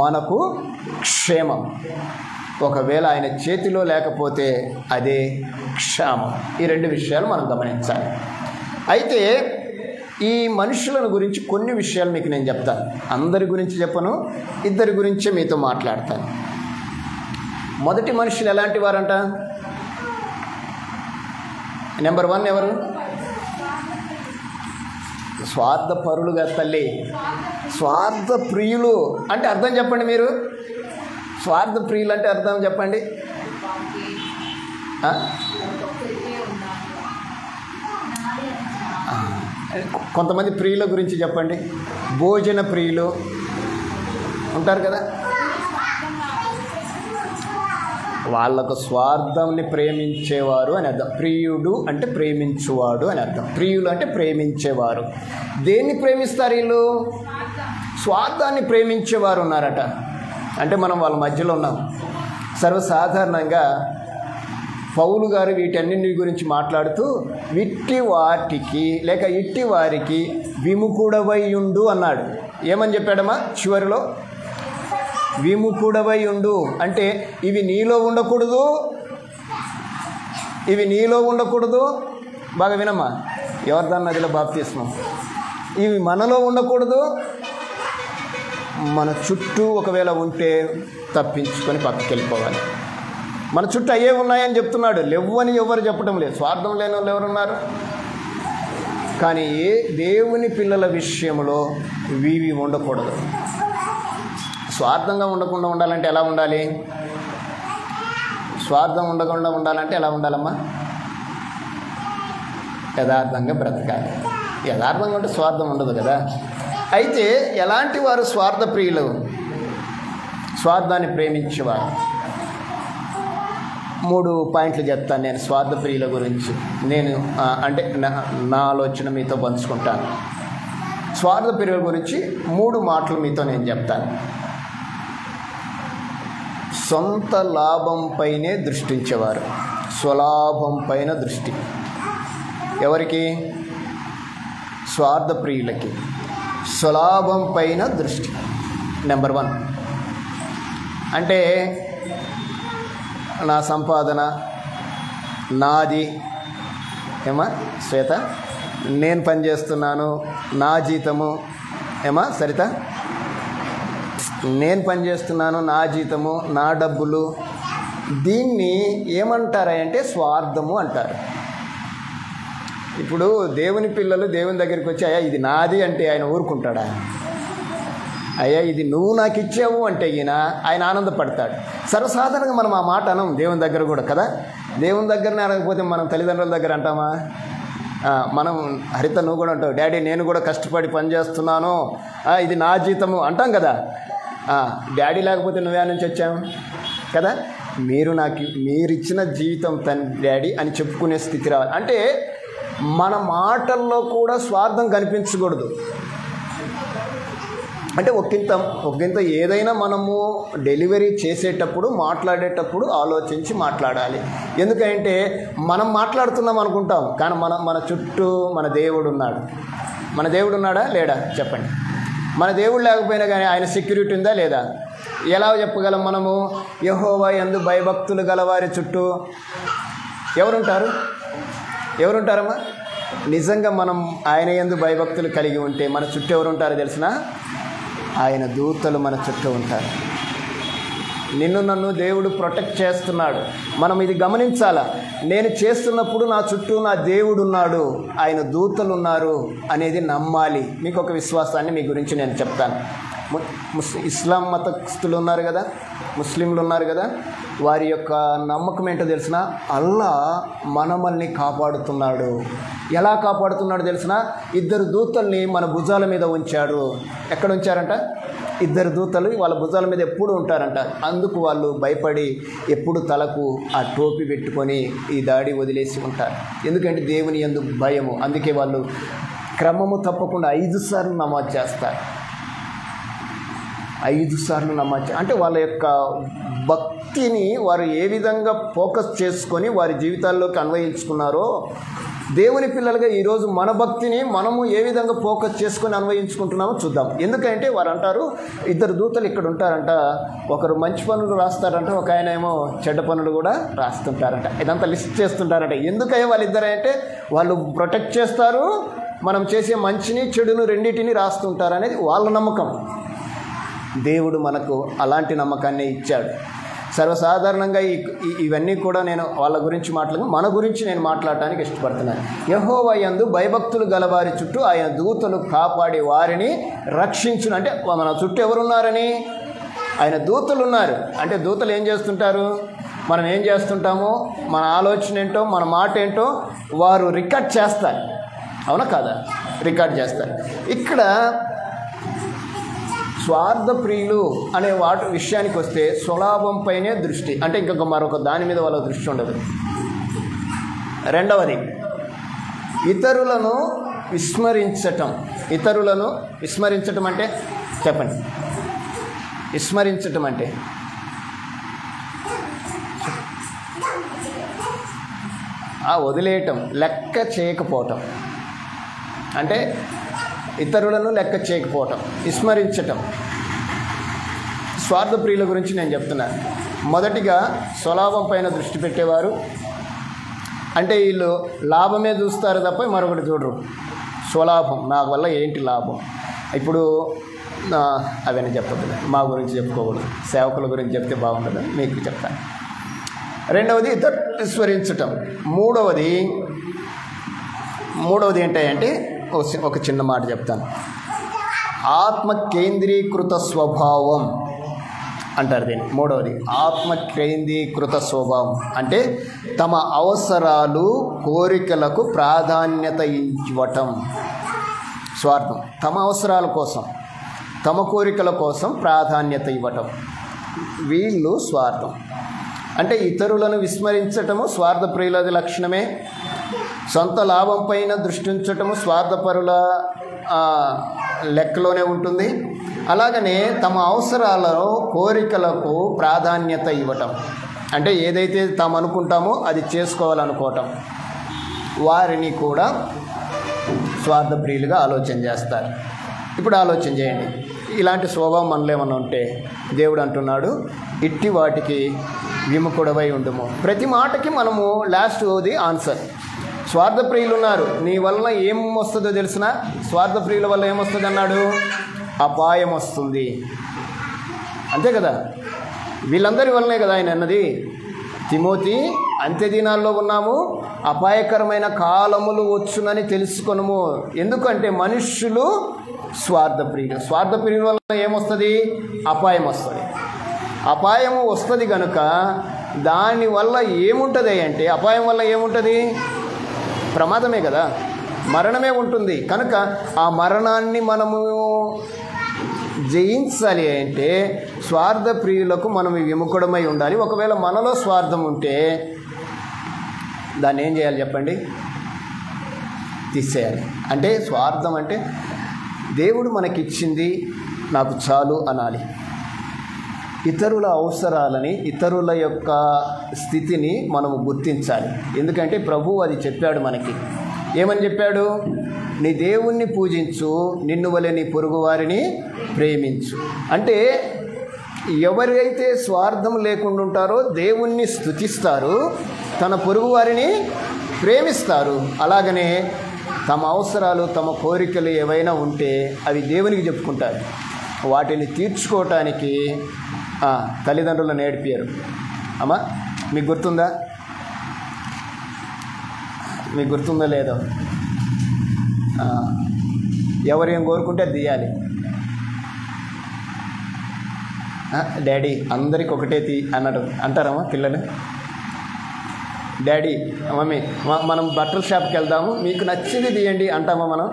మనకు క్షేమం. ఒకవేళ ఆయన చేతిలో లేకపోతే అదే క్షేమం. ఈ 2 విషయాలు మనం గమనించాలి. అయితే ఈ మనుషులను గురించి కొన్ని విషయాలు మీకు నేను చెప్తాను. అందరి గురించి చెప్పను, 2 గురించే మీతో మాట్లాడతాను. మొదటి మనుషులు ఎలాంటి వారంట? నెంబర్ 1 ఎవరు? స్వార్థపరులుగా తల్లి. స్వార్థ ప్రియులు అంటే అర్థం చెప్పండి. మీరు స్వార్థ ప్రియులు అంటే అర్థం చెప్పండి. కొంతమంది ప్రియుల గురించి చెప్పండి. భోజన ప్రియులు ఉంటారు కదా, వాళ్ళకు స్వార్థంని ప్రేమించేవారు అని అర్థం. ప్రియుడు అంటే ప్రేమించువాడు అని అర్థం. ప్రియులు అంటే ప్రేమించేవారు. దేన్ని ప్రేమిస్తారు వీళ్ళు? స్వార్థాన్ని ప్రేమించేవారు ఉన్నారట. అంటే మనం వాళ్ళ మధ్యలో ఉన్నాం. సర్వసాధారణంగా పౌలు గారు వీటన్నింటి గురించి మాట్లాడుతూ విట్టి వాటికి లేక ఇట్టి వారికి విముఖుడవై ఉండు అన్నాడు. ఏమని చెప్పాడమ్మా చివరిలో? విముఖుడవై ఉండు అంటే ఇవి నీలో ఉండకూడదు, ఇవి నీలో ఉండకూడదు. బాగా వినమ్మా, యోర్దాను నదిలో బాప్తిస్మం. ఇవి మనలో ఉండకూడదు, మన చుట్టూ ఒకవేళ ఉంటే తప్పించుకొని పక్కకి వెళ్ళిపోవాలి. మన చుట్టూ అయ్యే ఉన్నాయని చెప్తున్నాడు, లేవని ఎవరు చెప్పడం లేదు. స్వార్థం లేని వాళ్ళు ఎవరున్నారు? కానీ దేవుని పిల్లల విషయంలో ఇవి ఉండకూడదు. స్వార్థంగా ఉండకుండా ఉండాలంటే ఎలా ఉండాలి? స్వార్థం ఉండకుండా ఉండాలంటే ఎలా ఉండాలమ్మా? యథార్థంగా బ్రతకాలి. యథార్థంగా ఉంటే స్వార్థం ఉండదు కదా. అయితే ఎలాంటి వారు స్వార్థ ప్రియులు? స్వార్థాన్ని ప్రేమించేవారు. 3 పాయింట్లు చెప్తాను నేను స్వార్థ ప్రియుల గురించి. నేను అంటే నా ఆలోచన మీతో పంచుకుంటాను. స్వార్థ ప్రియుల గురించి 3 మాటలు మీతో నేను చెప్తాను. సొంత లాభంపైనే దృష్టించేవారు. స్వలాభం పైన దృష్టి. ఎవరికి? స్వార్థ ప్రియులకి స్వలాభం పైన దృష్టి. నెంబర్ 1 అంటే నా సంపాదన నాది. ఏమా శ్వేత? నేను పనిచేస్తున్నాను, నా జీతము. ఏమా సరిత? నేను పనిచేస్తున్నాను, నా జీతము, నా డబ్బులు. దీన్ని ఏమంటారంటే స్వార్థము అంటారు. ఇప్పుడు దేవుని పిల్లలు దేవుని దగ్గరికి వచ్చి అయ్యా ఇది నాది అంటే ఆయన ఊరుకుంటాడా? అయ్యా ఇది నువ్వు నాకు ఇచ్చావు అంటే ఆయన ఆనందపడతాడు. సర్వసాధారణంగా మనం ఆ మాట అనం దేవుని దగ్గర కూడా కదా. దేవుని దగ్గరనే అనకపోతే మనం తల్లిదండ్రుల దగ్గర అంటామా? మనం హరిత నువ్వు కూడా అంటావు, డాడీ నేను కూడా కష్టపడి పనిచేస్తున్నాను, ఇది నా జీతము అంటాం కదా. డాడీ లేకపోతే నువ్వే నుంచి వచ్చాము కదా. మీరిచ్చిన జీవితం తండ్రి అని చెప్పుకునే స్థితి రావాలి. అంటే మన మాటల్లో కూడా స్వార్థం కనిపించకూడదు. అంటే ఒకంత ఏదైనా మనము డెలివరీ చేసేటప్పుడు మాట్లాడేటప్పుడు ఆలోచించి మాట్లాడాలి. ఎందుకంటే మనం మాట్లాడుతున్నాం అనుకుంటాం, కానీ మన చుట్టూ మన దేవుడు ఉన్నాడు. మన దేవుడు ఉన్నాడా లేడా చెప్పండి. మన దేవుడు లేకపోయినా కానీ ఆయన సెక్యూరిటీ ఉందా లేదా? ఎలా చెప్పగలం మనము? యెహోవా యందు భయభక్తులు గలవారి చుట్టూ ఎవరుంటారమ్మా? నిజంగా మనం ఆయన యందు భయభక్తులు కలిగి ఉంటే మన చుట్టూ ఎవరుంటారో తెలిసిన? ఆయన దూతలు మన చుట్టూ ఉంటారు. నన్ను దేవుడు ప్రొటెక్ట్ చేస్తున్నాడు. మనం ఇది గమనించాలా. నేను చేస్తున్నప్పుడు నా చుట్టూ నా దేవుడు ఉన్నాడు, ఆయన దూతలు ఉన్నారు అనేది నమ్మాలి. మీకు ఒక విశ్వాసాన్ని మీ గురించి నేను చెప్తాను. ఇస్లాం మతస్థులు ఉన్నారు కదా, ముస్లింలు ఉన్నారు కదా, వారి యొక్క నమ్మకం ఏంటో తెలిసిన? అల్లా మనల్ని కాపాడుతున్నాడు. ఎలా కాపాడుతున్నాడు తెలిసిన? 2 దూతల్ని మన భుజాల మీద ఉంచాడు. ఎక్కడ ఉంచారంట? 2 దూతలు వాళ్ళ భుజాల మీద ఎప్పుడు ఉంటారంట. అందుకు వాళ్ళు భయపడి ఎప్పుడు తలకు ఆ టోపీ పెట్టుకొని ఈ దాడి వదిలేసి ఉంటారు. ఎందుకంటే దేవుని యందు భయము. అందుకే వాళ్ళు క్రమము తప్పకుండా 5 సార్లు నమాజ్ చేస్తారు. 5 సార్లు నమాజ్. అంటే వాళ్ళ యొక్క భక్తిని వారు ఏ విధంగా ఫోకస్ చేసుకొని వారి జీవితాల్లోకి అన్వయించుకున్నారో, దేవుని పిల్లలుగా ఈరోజు మన భక్తిని మనము ఏ విధంగా ఫోకస్ చేసుకొని అన్వయించుకుంటున్నామో చూద్దాం. ఎందుకంటే వారు అంటారు 2 దూతలు ఇక్కడ ఉంటారంట. ఒకరు మంచి పనులు రాస్తారంట, ఒక ఆయన ఏమో చెడ్డ పనులు కూడా రాస్తుంటారంట. ఇదంతా లిస్ట్ చేస్తుంటారంట. ఎందుకయ్యా వాళ్ళిద్దరంటే వాళ్ళు ప్రొటెక్ట్ చేస్తారు, మనం చేసే మంచిని చెడును రెండింటిని రాస్తుంటారు అనేది వాళ్ళ నమ్మకం. దేవుడు మనకు అలాంటి నమ్మకాన్ని ఇచ్చాడు. సర్వసాధారణంగా ఇవన్నీ కూడా నేను వాళ్ళ గురించి మన గురించి నేను మాట్లాడటానికి ఇష్టపడుతున్నాను. యెహోవా యందు భయభక్తులు గలవారి చుట్టూ ఆయన దూతలు కాపాడి వారిని రక్షించును. అంటే మన చుట్టూ ఎవరున్నారని? ఆయన దూతలు ఉన్నారు. అంటే దూతలు ఏం చేస్తుంటారు? మనం ఏం చేస్తుంటామో, మన ఆలోచన ఏంటో, మన మాట ఏంటో వారు రికార్డ్ చేస్తారు. అవునా కాదా? రికార్డ్ చేస్తారు. ఇక్కడ స్వార్థ ప్రియులు అనే విషయానికి వస్తే స్వలాభంపైనే దృష్టి. అంటే ఇంకొక మరొక దాని మీద వాళ్ళ దృష్టి ఉండదు. రెండవది ఇతరులను విస్మరించటం. ఇతరులను విస్మరించటం అంటే చెప్పండి. విస్మరించటం అంటే వదిలేయటం, లెక్క చేయకపోవటం. అంటే ఇతరులను లెక్క చేయకపోవటం, విస్మరించటం. స్వార్థ ప్రియుల గురించి నేను చెప్తున్నాను. మొదటిగా స్వలాభం పైన దృష్టి పెట్టేవారు. అంటే వీళ్ళు లాభమే చూస్తారు తప్ప మరొకటి చూడరు. స్వలాభం, నా వల్ల ఏంటి లాభం. ఇప్పుడు అవన్నీ చెప్పకూడదు, మా గురించి చెప్పుకోకూడదు, సేవకుల గురించి చెప్తే బాగుంటుంది, మీకు చెప్తాను. రెండవది ఇతరులు విస్మరించటం. మూడవది ఏంటంటే ఒక చిన్న మాట చెప్తాను. ఆత్మ కేంద్రీకృత స్వభావం అంటారు దీన్ని. మూడవది ఆత్మ కేంద్రీకృత స్వభావం. అంటే తమ అవసరాలు కోరికలకు ప్రాధాన్యత ఇవ్వటం. స్వార్థం. తమ అవసరాల కోసం, తమ కోరికల కోసం ప్రాధాన్యత ఇవ్వటం. వీళ్ళు స్వార్థం. అంటే ఇతరులను విస్మరించటము స్వార్థప్రియులది లక్షణమే. సొంత లాభం పైన దృష్టి ఉంచటము స్వార్థపరుల లెక్కలోనే ఉంటుంది. అలాగనే తమ అవసరాలలో కోరికలకు ప్రాధాన్యత ఇవ్వటం, అంటే ఏదైతే తాము అనుకుంటామో అది చేసుకోవాలనుకోవటం, వారిని కూడా స్వార్థప్రియులుగా ఆలోచన చేస్తారు. ఇప్పుడు ఆలోచన చేయండి, ఇలాంటి స్వభావం మనలో ఏమన్నా ఉంటే దేవుడు అంటున్నాడు, ఇట్టి వాటికి విముఖుడవై ఉండుము. ప్రతి మాటకి మనము లాస్ట్ ది ఆన్సర్. స్వార్థప్రియులు ఉన్నారు, నీ వల్ల ఏం వస్తుందో తెలిసిన, స్వార్థప్రియుల వల్ల ఏమొస్తుంది అన్నాడు, అపాయం వస్తుంది. అంతే కదా, వీళ్ళందరి వల్లనే కదా ఆయన అన్నది. తిమోతి, అంత్యదినాల్లో ఉన్నాము, అపాయకరమైన కాలములు వచ్చునని తెలుసుకొనుము. ఎందుకంటే మనుష్యులు స్వార్థప్రియులు. స్వార్థప్రియుల వల్ల ఏమొస్తుంది, అపాయం వస్తుంది. అపాయము వస్తుంది కనుక దానివల్ల ఏముంటుంది అంటే, అపాయం వల్ల ఏముంటుంది, ప్రమాదమే కదా, మరణమే ఉంటుంది. కనుక ఆ మరణాన్ని మనము జయించాలి అంటే స్వార్థప్రియులకు మనం విముఖుడమై ఉండాలి. ఒకవేళ మనలో స్వార్థం ఉంటే దాన్ని ఏం చేయాలి చెప్పండి, తీసేయాలి. అంటే స్వార్థం అంటే దేవుడు మనకిచ్చింది నాకు చాలు అనాలి. ఇతరుల అవసరాలని, ఇతరుల యొక్క స్థితిని మనము గుర్తించాలి. ఎందుకంటే ప్రభువు అది చెప్పాడు మనకి. ఏమని చెప్పాడు, నీ దేవుణ్ణి పూజించు, నిన్ను వలె నీ పొరుగు వారిని ప్రేమించు. అంటే ఎవరైతే స్వార్థం లేకుండా ఉంటారో దేవుణ్ణి స్తుతిస్తారు, తన పొరుగు వారిని ప్రేమిస్తారు. అలాగనే తమ అవసరాలు, తమ కోరికలు ఏవైనా ఉంటే అవి దేవునికి చెప్పుకుంటారు. వాటిని తీర్చుకోవటానికి తల్లిదండ్రులు నేర్పారు. అమ్మా మీకు గుర్తుందా, మీకు గుర్తుందో లేదో, ఎవరు ఏం కోరుకుంటే అది తీయాలి. డాడీ అందరికి ఒకటే అన్నాడు అంటారమ్మా పిల్లలు. డాడీ, మమ్మీ మనం బట్టల షాప్కి వెళ్దాము, మీకు నచ్చింది తీయండి అంటామా మనం?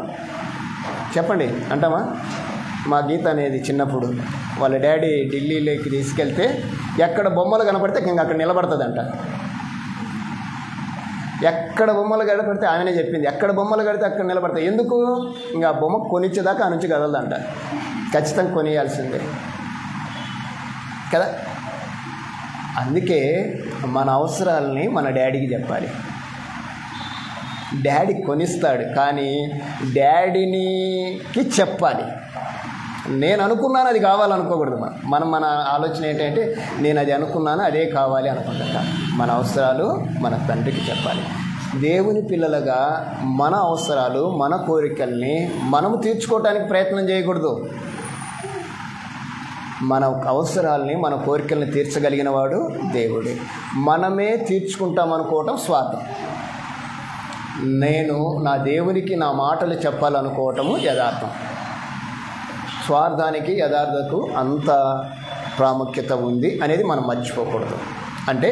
చెప్పండి, అంటామా? మా గీత అనేది చిన్నప్పుడు వాళ్ళ డాడీ ఢిల్లీలోకి తీసుకెళ్తే ఎక్కడ బొమ్మలు కనపడితే ఇంకా అక్కడ నిలబడుతుందంట. ఎక్కడ బొమ్మలు కనపడితే ఆమెనే చెప్పింది, ఎక్కడ బొమ్మలు కడితే అక్కడ నిలబడతాయి. ఎందుకు? ఇంకా బొమ్మ కొనిచ్చేదాకా ఆ నుంచి కదలదంట. ఖచ్చితంగా కొనియాల్సిందే కదా. అందుకే మన అవసరాలని మన డాడీకి చెప్పాలి. డాడీ కొనిస్తాడు, కానీ డాడీకి చెప్పాలి. నేను అనుకున్నాను అది కావాలనుకోకూడదు. మనం మన ఆలోచన ఏంటంటే నేను అది అనుకున్నాను అదే కావాలి అనుకుంటా. మన అవసరాలు మన తండ్రికి చెప్పాలి. దేవుని పిల్లలుగా మన అవసరాలు, మన కోరికల్ని మనము తీర్చుకోవటానికి ప్రయత్నం చేయకూడదు. మన అవసరాలని, మన కోరికల్ని తీర్చగలిగిన వాడు దేవుడే. మనమే తీర్చుకుంటామనుకోవటం స్వార్థం. నేను నా దేవునికి నా మాటలు చెప్పాలనుకోవటము యథార్థం. స్వార్థానికి యథార్థకు అంత ప్రాముఖ్యత ఉంది అనేది మనం మర్చిపోకూడదు. అంటే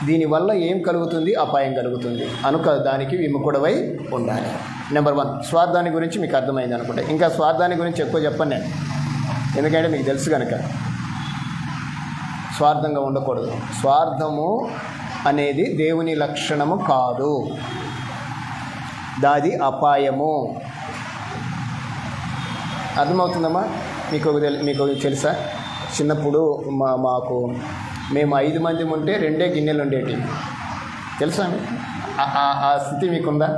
దీనివల్ల ఏం కలుగుతుంది, అపాయం కలుగుతుంది అనుక దానికి విముఖుడవై ఉండాలి. నెంబర్ 1 స్వార్థాన్ని గురించి మీకు అర్థమైంది అనుకుంటా. ఇంకా స్వార్థాన్ని గురించి ఎక్కువ చెప్పను నేను, ఎందుకంటే మీకు తెలుసు కనుక. స్వార్థంగా ఉండకూడదు. స్వార్థము అనేది దేవుని లక్షణము కాదు, దాది అపాయము. అర్థమవుతుందమ్మా? మీకు తెలుసా, చిన్నప్పుడు మేము 5 మంది ఉంటే 2 గిన్నెలు ఉండేవి. తెలుసా? ఆ స్థితి మీకుందా?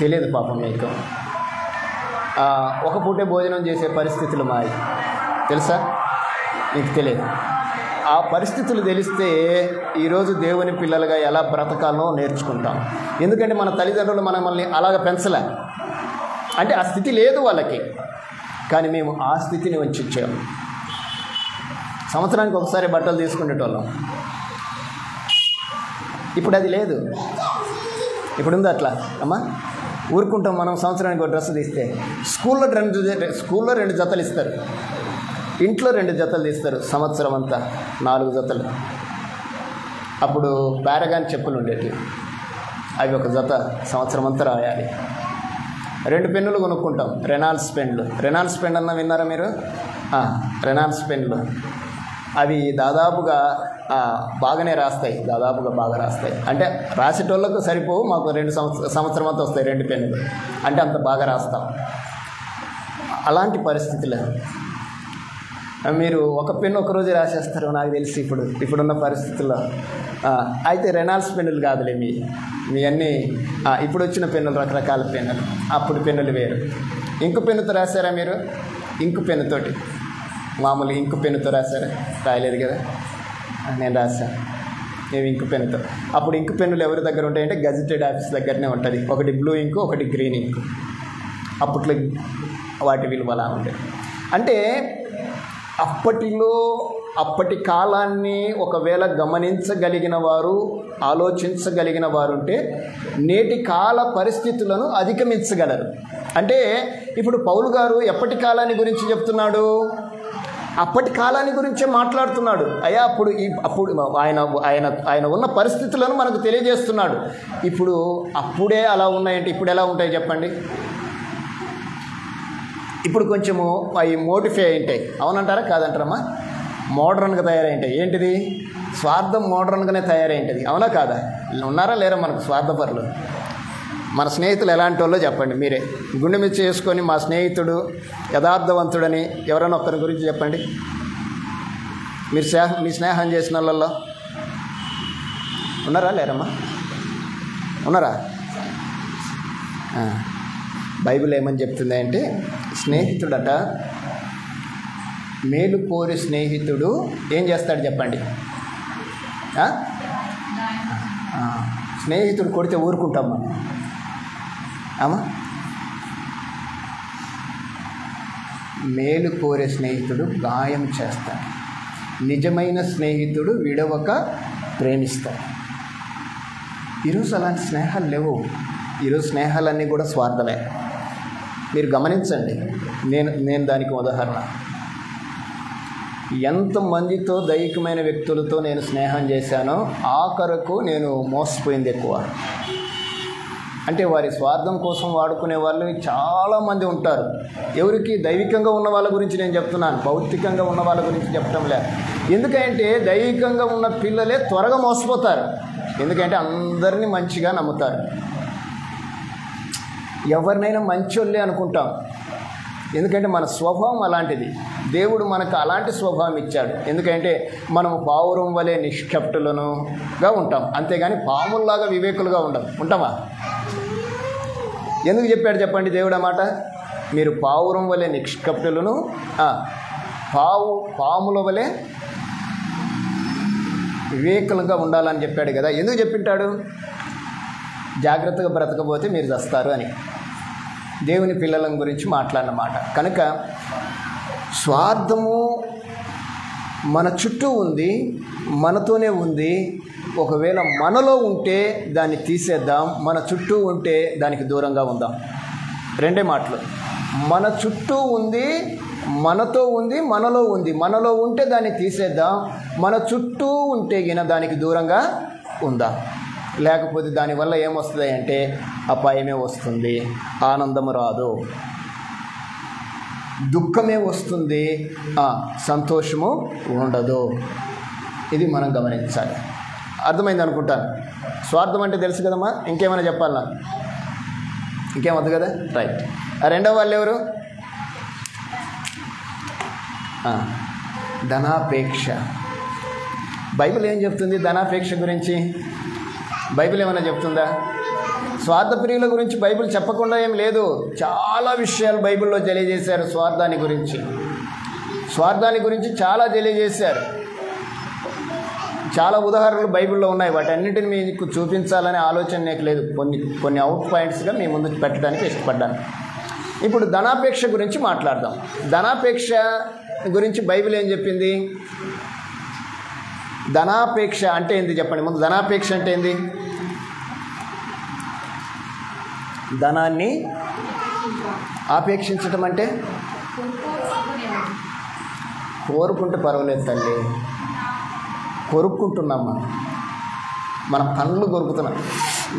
తెలియదు పాపం మీకు. ఒక పూటే భోజనం చేసే పరిస్థితులు మావి, తెలుసా? మీకు తెలియదు. ఆ పరిస్థితులు తెలిస్తే ఈరోజు దేవుని పిల్లలుగా ఎలా బ్రతకాలో నేర్చుకుంటాం. ఎందుకంటే మన తల్లిదండ్రులు మనల్ని అలాగ పెంచలే. అంటే ఆ స్థితి లేదు వాళ్ళకి, కానీ మేము ఆ స్థితిని వంచాము. సంవత్సరానికి ఒకసారి బట్టలు తీసుకునేటోళ్ళం. ఇప్పుడు అది లేదు. ఇప్పుడుంది అట్లా అమ్మా? ఊరుకుంటాం మనం. సంవత్సరానికి ఒక డ్రెస్ తీస్తే స్కూల్లో 2 జతలు ఇస్తారు, ఇంట్లో 2 జతలు తీస్తారు. సంవత్సరం అంతా 4 జతలు. అప్పుడు పారగాన్ చెప్పులు ఉండేవి, అవి 1 జత సంవత్సరం అంతా రాయాలి. 2 పెన్నులు కొనుక్కుంటాం, రెనాల్డ్స్ పెన్లు. రెనాల్డ్స్ పెన్ అన్న విన్నారా మీరు? రెనాల్డ్స్ పెన్లు అవి దాదాపుగా బాగానే రాస్తాయి, దాదాపుగా బాగా రాస్తాయి. అంటే రాసేటోళ్ళకు సరిపోవు, మాకు 2 సంవత్సరం అంతా వస్తాయి 2 పెన్నులు, అంటే అంత బాగా రాస్తాం. అలాంటి పరిస్థితులు మీరు ఒక పెన్ను ఒకరోజు రాసేస్తారు నాకు తెలిసి ఇప్పుడున్న పరిస్థితుల్లో. అయితే రెనాల్డ్స్ పెన్నులు కాదులే మీ అన్నీ ఇప్పుడు వచ్చిన పెన్నులు, రకరకాల పెన్నులు. అప్పుడు పెన్నులు వేరు. ఇంకు పెన్నుతో రాశారా మీరు? ఇంకు పెన్నుతోటి, మామూలు ఇంకు పెన్నుతో రాశారా? రాయలేదు కదా, నేను రాశాను. మేము ఇంకు పెన్నుతో. అప్పుడు ఇంకు పెన్నులు ఎవరి దగ్గర ఉంటాయంటే గజెటెడ్ ఆఫీస్ దగ్గరనే ఉంటుంది. ఒకటి బ్లూ ఇంకు, ఒకటి గ్రీన్ ఇంకు. అప్పట్లో వాటి విలువ అలా ఉంటాయి. అంటే అప్పటి కాలాన్ని ఒకవేళ గమనించగలిగిన వారు, ఆలోచించగలిగిన వారు ఉంటే నేటి కాల పరిస్థితులను అధిగమించగలరు. అంటే ఇప్పుడు పౌలు గారు ఎప్పటి కాలాన్ని గురించి చెప్తున్నాడు? అప్పటి కాలాన్ని గురించే మాట్లాడుతున్నాడు. అయ్యా అప్పుడు ఆయన ఉన్న పరిస్థితులను మనకు తెలియజేస్తున్నాడు. ఇప్పుడు అప్పుడే అలా ఉన్నాయంటే ఇప్పుడు ఎలా ఉంటాయి చెప్పండి? ఇప్పుడు కొంచెము అవి మోడిఫై అయింటాయి, అవునంటారా కాదంటారమ్మా? మోడర్న్గా తయారైంటాయి. ఏంటిది? స్వార్థం మోడర్న్గానే తయారైంటుంది, అవునా కాదా? ఉన్నారా లేరా మనకు స్వార్థపరులు? మన స్నేహితులు ఎలాంటి వాళ్ళో చెప్పండి మీరే. గుండె మీద చేసుకొని మా స్నేహితుడు యథార్థవంతుడని ఎవరైనా ఒక్కరి గురించి చెప్పండి. మీ స్నేహం చేసిన వాళ్ళల్లో ఉన్నారా లేరమ్మా? ఉన్నారా? బైబిల్ ఏమని చెప్తుంది అంటే, స్నేహితుడట, మేలు కోరి స్నేహితుడు ఏం చేస్తాడు చెప్పండి? స్నేహితుడు కొడితే ఊరుకుంటాం మనం, అమ్మా? మేలు కోరే స్నేహితుడు గాయం చేస్తాడు, నిజమైన స్నేహితుడు విడవక ప్రేమిస్తాడు. ఈరోజు అలాంటి స్నేహాలు లేవు. ఈరోజు స్నేహాలన్నీ కూడా స్వార్థమే. మీరు గమనించండి. నేను దానికి ఉదాహరణ. ఎంతమందితో దైవికమైన వ్యక్తులతో నేను స్నేహం చేశానో ఆఖరకు నేను మోసపోయింది ఎక్కువ. అంటే వారి స్వార్థం కోసం వాడుకునే వాళ్ళు చాలామంది ఉంటారు. ఎవరికి? దైవికంగా ఉన్న వాళ్ళ గురించి నేను చెప్తున్నాను, భౌతికంగా ఉన్న వాళ్ళ గురించి చెప్పడం లేదు. ఎందుకంటే దైవికంగా ఉన్న పిల్లలే త్వరగా మోసపోతారు. ఎందుకంటే అందరినీ మంచిగా నమ్ముతారు. ఎవరినైనా మంచోళ్ళే అనుకుంటాం, ఎందుకంటే మన స్వభావం అలాంటిది. దేవుడు మనకు అలాంటి స్వభావం ఇచ్చాడు. ఎందుకంటే మనము పావురం వలె నిష్కపటులనుగా ఉంటాం, అంతేగాని పాముల్లాగా వివేకులుగా ఉంటామా? ఎందుకు చెప్పాడు చెప్పండి దేవుడు అన్నమాట? మీరు పావురం వలె నిష్కపటులను, పాముల వలె వివేకులుగా ఉండాలని చెప్పాడు కదా. ఎందుకు చెప్పింటాడు? జాగ్రత్తగా బ్రతకపోతే మీరు చస్తారు అని దేవుని పిల్లల గురించి మాట్లాడినమాట. కనుక స్వార్థము మన చుట్టూ ఉంది, మనతోనే ఉంది. ఒకవేళ మనలో ఉంటే దాన్ని తీసేద్దాం, మన చుట్టూ ఉంటే దానికి దూరంగా ఉందాం. 2 మాటలు. మన చుట్టూ ఉంది, మనతో ఉంది, మనలో ఉంది. మనలో ఉంటే దాన్ని తీసేద్దాం, మన చుట్టూ ఉంటే గిన దానికి దూరంగా ఉందాం. లేకపోతే దానివల్ల ఏమొస్తుంది అంటే అపాయమే వస్తుంది, ఆనందము రాదు, దుఃఖమే వస్తుంది, సంతోషము ఉండదు. ఇది మనం గమనించాలి. అర్థమైంది అనుకుంటాను. స్వార్థం అంటే తెలుసు కదమ్మా. ఇంకేమైనా చెప్పాలన్నా? ఇంకేమొద్దు కదా, రైట్. రెండవ వాళ్ళు ఎవరు? ధనాపేక్ష. బైబిల్ ఏం చెప్తుంది ధనాపేక్ష గురించి? బైబిల్ ఏమైనా చెప్తుందా? స్వార్థప్రియుల గురించి బైబిల్ చెప్పకుండా ఏం లేదు. చాలా విషయాలు బైబిల్లో తెలియజేశారు. స్వార్థాన్ని గురించి చాలా తెలియజేశారు. చాలా ఉదాహరణలు బైబిల్లో ఉన్నాయి. వాటన్నిటిని మీకు చూపించాలనే ఆలోచన నాకు లేదు. కొన్ని అవుట్ పాయింట్స్గా మీ ముందు పెట్టడానికి ఇష్టపడ్డాను. ఇప్పుడు ధనాపేక్ష గురించి మాట్లాడదాం. ధనాపేక్ష గురించి బైబిల్ ఏం చెప్పింది? ధనాపేక్ష అంటే ఏంది చెప్పండి ముందు. ధనాపేక్ష అంటే ఏంది? ధనాన్ని ఆపేక్షించటం అంటే కోరుకుంటే పర్వాలేదు తల్లి, కొరుక్కుంటున్నాం మనం పనులు కొరుకుతున్నాం.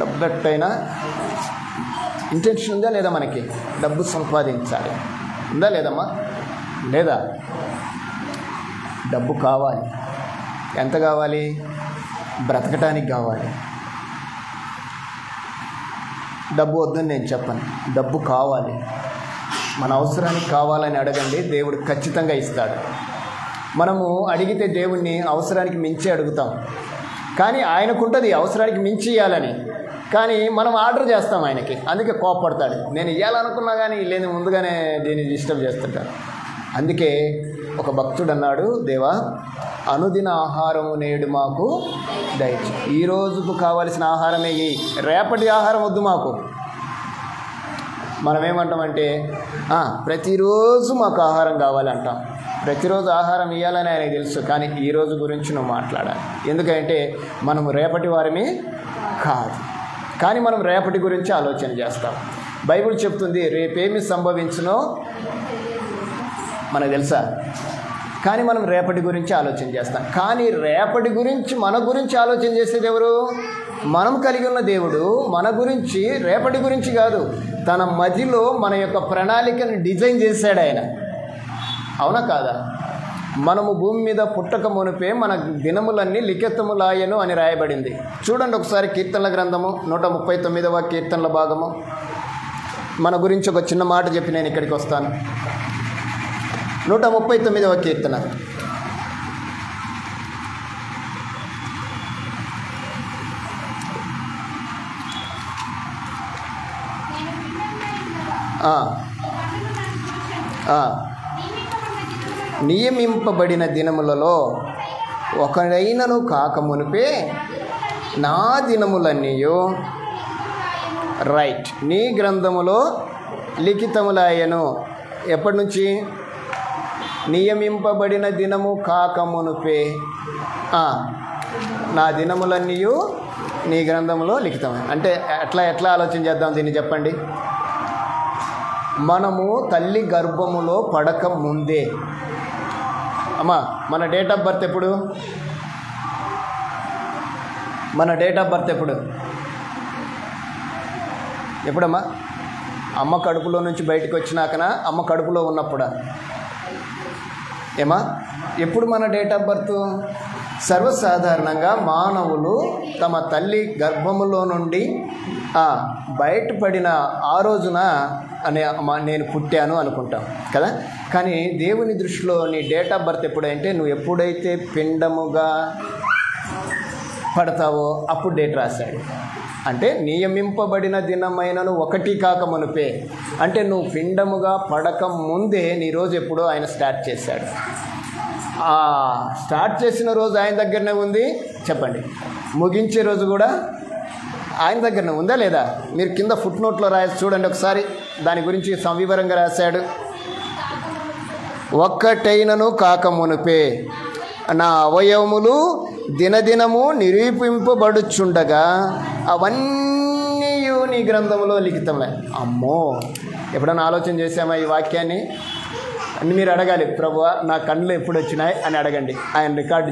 డబ్బు ఎట్టయినా ఇంటెన్షన్ ఉందా లేదా? మనకి డబ్బు సంపాదించాలి ఉందా లేదమ్మా? లేదా? డబ్బు కావాలి. ఎంత కావాలి? బ్రతకటానికి కావాలి. డబ్బు వద్దని నేను చెప్పను, డబ్బు కావాలి. మన అవసరానికి కావాలని అడగండి, దేవుడు ఖచ్చితంగా ఇస్తాడు. మనము అడిగితే దేవుణ్ణి అవసరానికి మించి అడుగుతాం, కానీ ఆయనకుంటుంది అవసరానికి మించి ఇవ్వాలని. కానీ మనం ఆర్డర్ చేస్తాం ఆయనకి, అందుకే కోపడతాడు. నేను ఇవ్వాలనుకున్నా కానీ లేని ముందుగానే దీన్ని డిస్టర్బ్ చేస్తుంటాను. అందుకే ఒక భక్తుడు అన్నాడు, దేవా అనుదిన ఆహారము నేడు మాకు దయచేయి. ఈ రోజుకు కావలసిన ఆహారమే ఇయ్యి, రేపటి ఆహారం వద్దు మాకు. మనం ఏమంటామంటే ప్రతిరోజు మాకు ఆహారం కావాలంటాం. ప్రతిరోజు ఆహారం ఇవ్వాలని ఆయనకు తెలుసు, కానీ ఈరోజు గురించి నువ్వు మాట్లాడాలి. ఎందుకంటే మనము రేపటి వారమే కాదు, కానీ మనం రేపటి గురించి ఆలోచన చేస్తాం. బైబిల్ చెప్తుంది రేపేమి సంభవించునో మనకు తెలుసా, కానీ మనం రేపటి గురించి ఆలోచన చేస్తాం. కానీ రేపటి గురించి మన గురించి ఆలోచన చేసేది ఎవరు? మనం కలిగి ఉన్న దేవుడు మన గురించి, రేపటి గురించి కాదు, తన మదిలో మన యొక్క ప్రణాళికను డిజైన్ చేశాడు ఆయన. అవునా కాదా? మనము భూమి మీద పుట్టక మునిపే మన దినములన్నీ లిఖితములాయను అని రాయబడింది. చూడండి ఒకసారి కీర్తనల గ్రంథము 139వ కీర్తనల భాగము. మన గురించి ఒక చిన్న మాట చెప్పి నేను ఇక్కడికి వస్తాను. 139వ కీర్తన. నియమింపబడిన దినములలో ఒకడైనను కాకమునిపే నా దినములన్నీయు రైట్ నీ గ్రంథములో లిఖితములాయను. ఎప్పటి నుంచి? నియమింపబడిన దినము కాకమునుపే నా దినములన్నీయు నీ గ్రంథములో లిఖితమే. అంటే ఎట్లా ఆలోచన చేద్దాం దీన్ని చెప్పండి. మనము తల్లి గర్భములో పడక ముందే, అమ్మా మన డేట్ ఆఫ్ బర్త్ ఎప్పుడు? మన డేట్ ఆఫ్ బర్త్ ఎప్పుడమ్మా? అమ్మ కడుపులో నుంచి బయటకు వచ్చినాకనా, అమ్మ కడుపులో ఉన్నప్పుడా? ఏమా ఎప్పుడు మన డేట్ ఆఫ్ బర్త్? సర్వసాధారణంగా మానవులు తమ తల్లి గర్భములో నుండి బయటపడిన ఆ రోజున నేను పుట్టాను అనుకుంటాం కదా. కానీ దేవుని దృష్టిలో నీ డేట్ ఆఫ్ బర్త్ ఎప్పుడంటే నువ్వు ఎప్పుడైతే పిండముగా పడతావో అప్పుడు డేట్ రాశాడు. అంటే నియమింపబడిన దినమైనను ఒకటి కాక మునిపే, అంటే నువ్వు పిండముగా పడక ముందే నీ రోజు ఎప్పుడో ఆయన స్టార్ట్ చేశాడు. స్టార్ట్ చేసిన రోజు ఆయన దగ్గరనే ఉంది, చెప్పండి. ముగించే రోజు కూడా ఆయన దగ్గరనే ఉందా లేదా? మీరు కింద ఫుట్ నోట్లో రాసి చూడండి ఒకసారి, దాని గురించి సవివరంగా రాశాడు. ఒక్కటైనను కాక మునిపే నా అవయవములు దినదినము నిరూపింపబడుచుండగా అవన్నీ నీ గ్రంథంలో లిఖితమే. అమ్మో, ఎప్పుడైనా ఆలోచన చేసామా ఈ వాక్యాన్ని? అని మీరు అడగాలి, ప్రభువా నా కళ్ళు ఎప్పుడు వచ్చినాయి అని అడగండి. ఆయన రికార్డు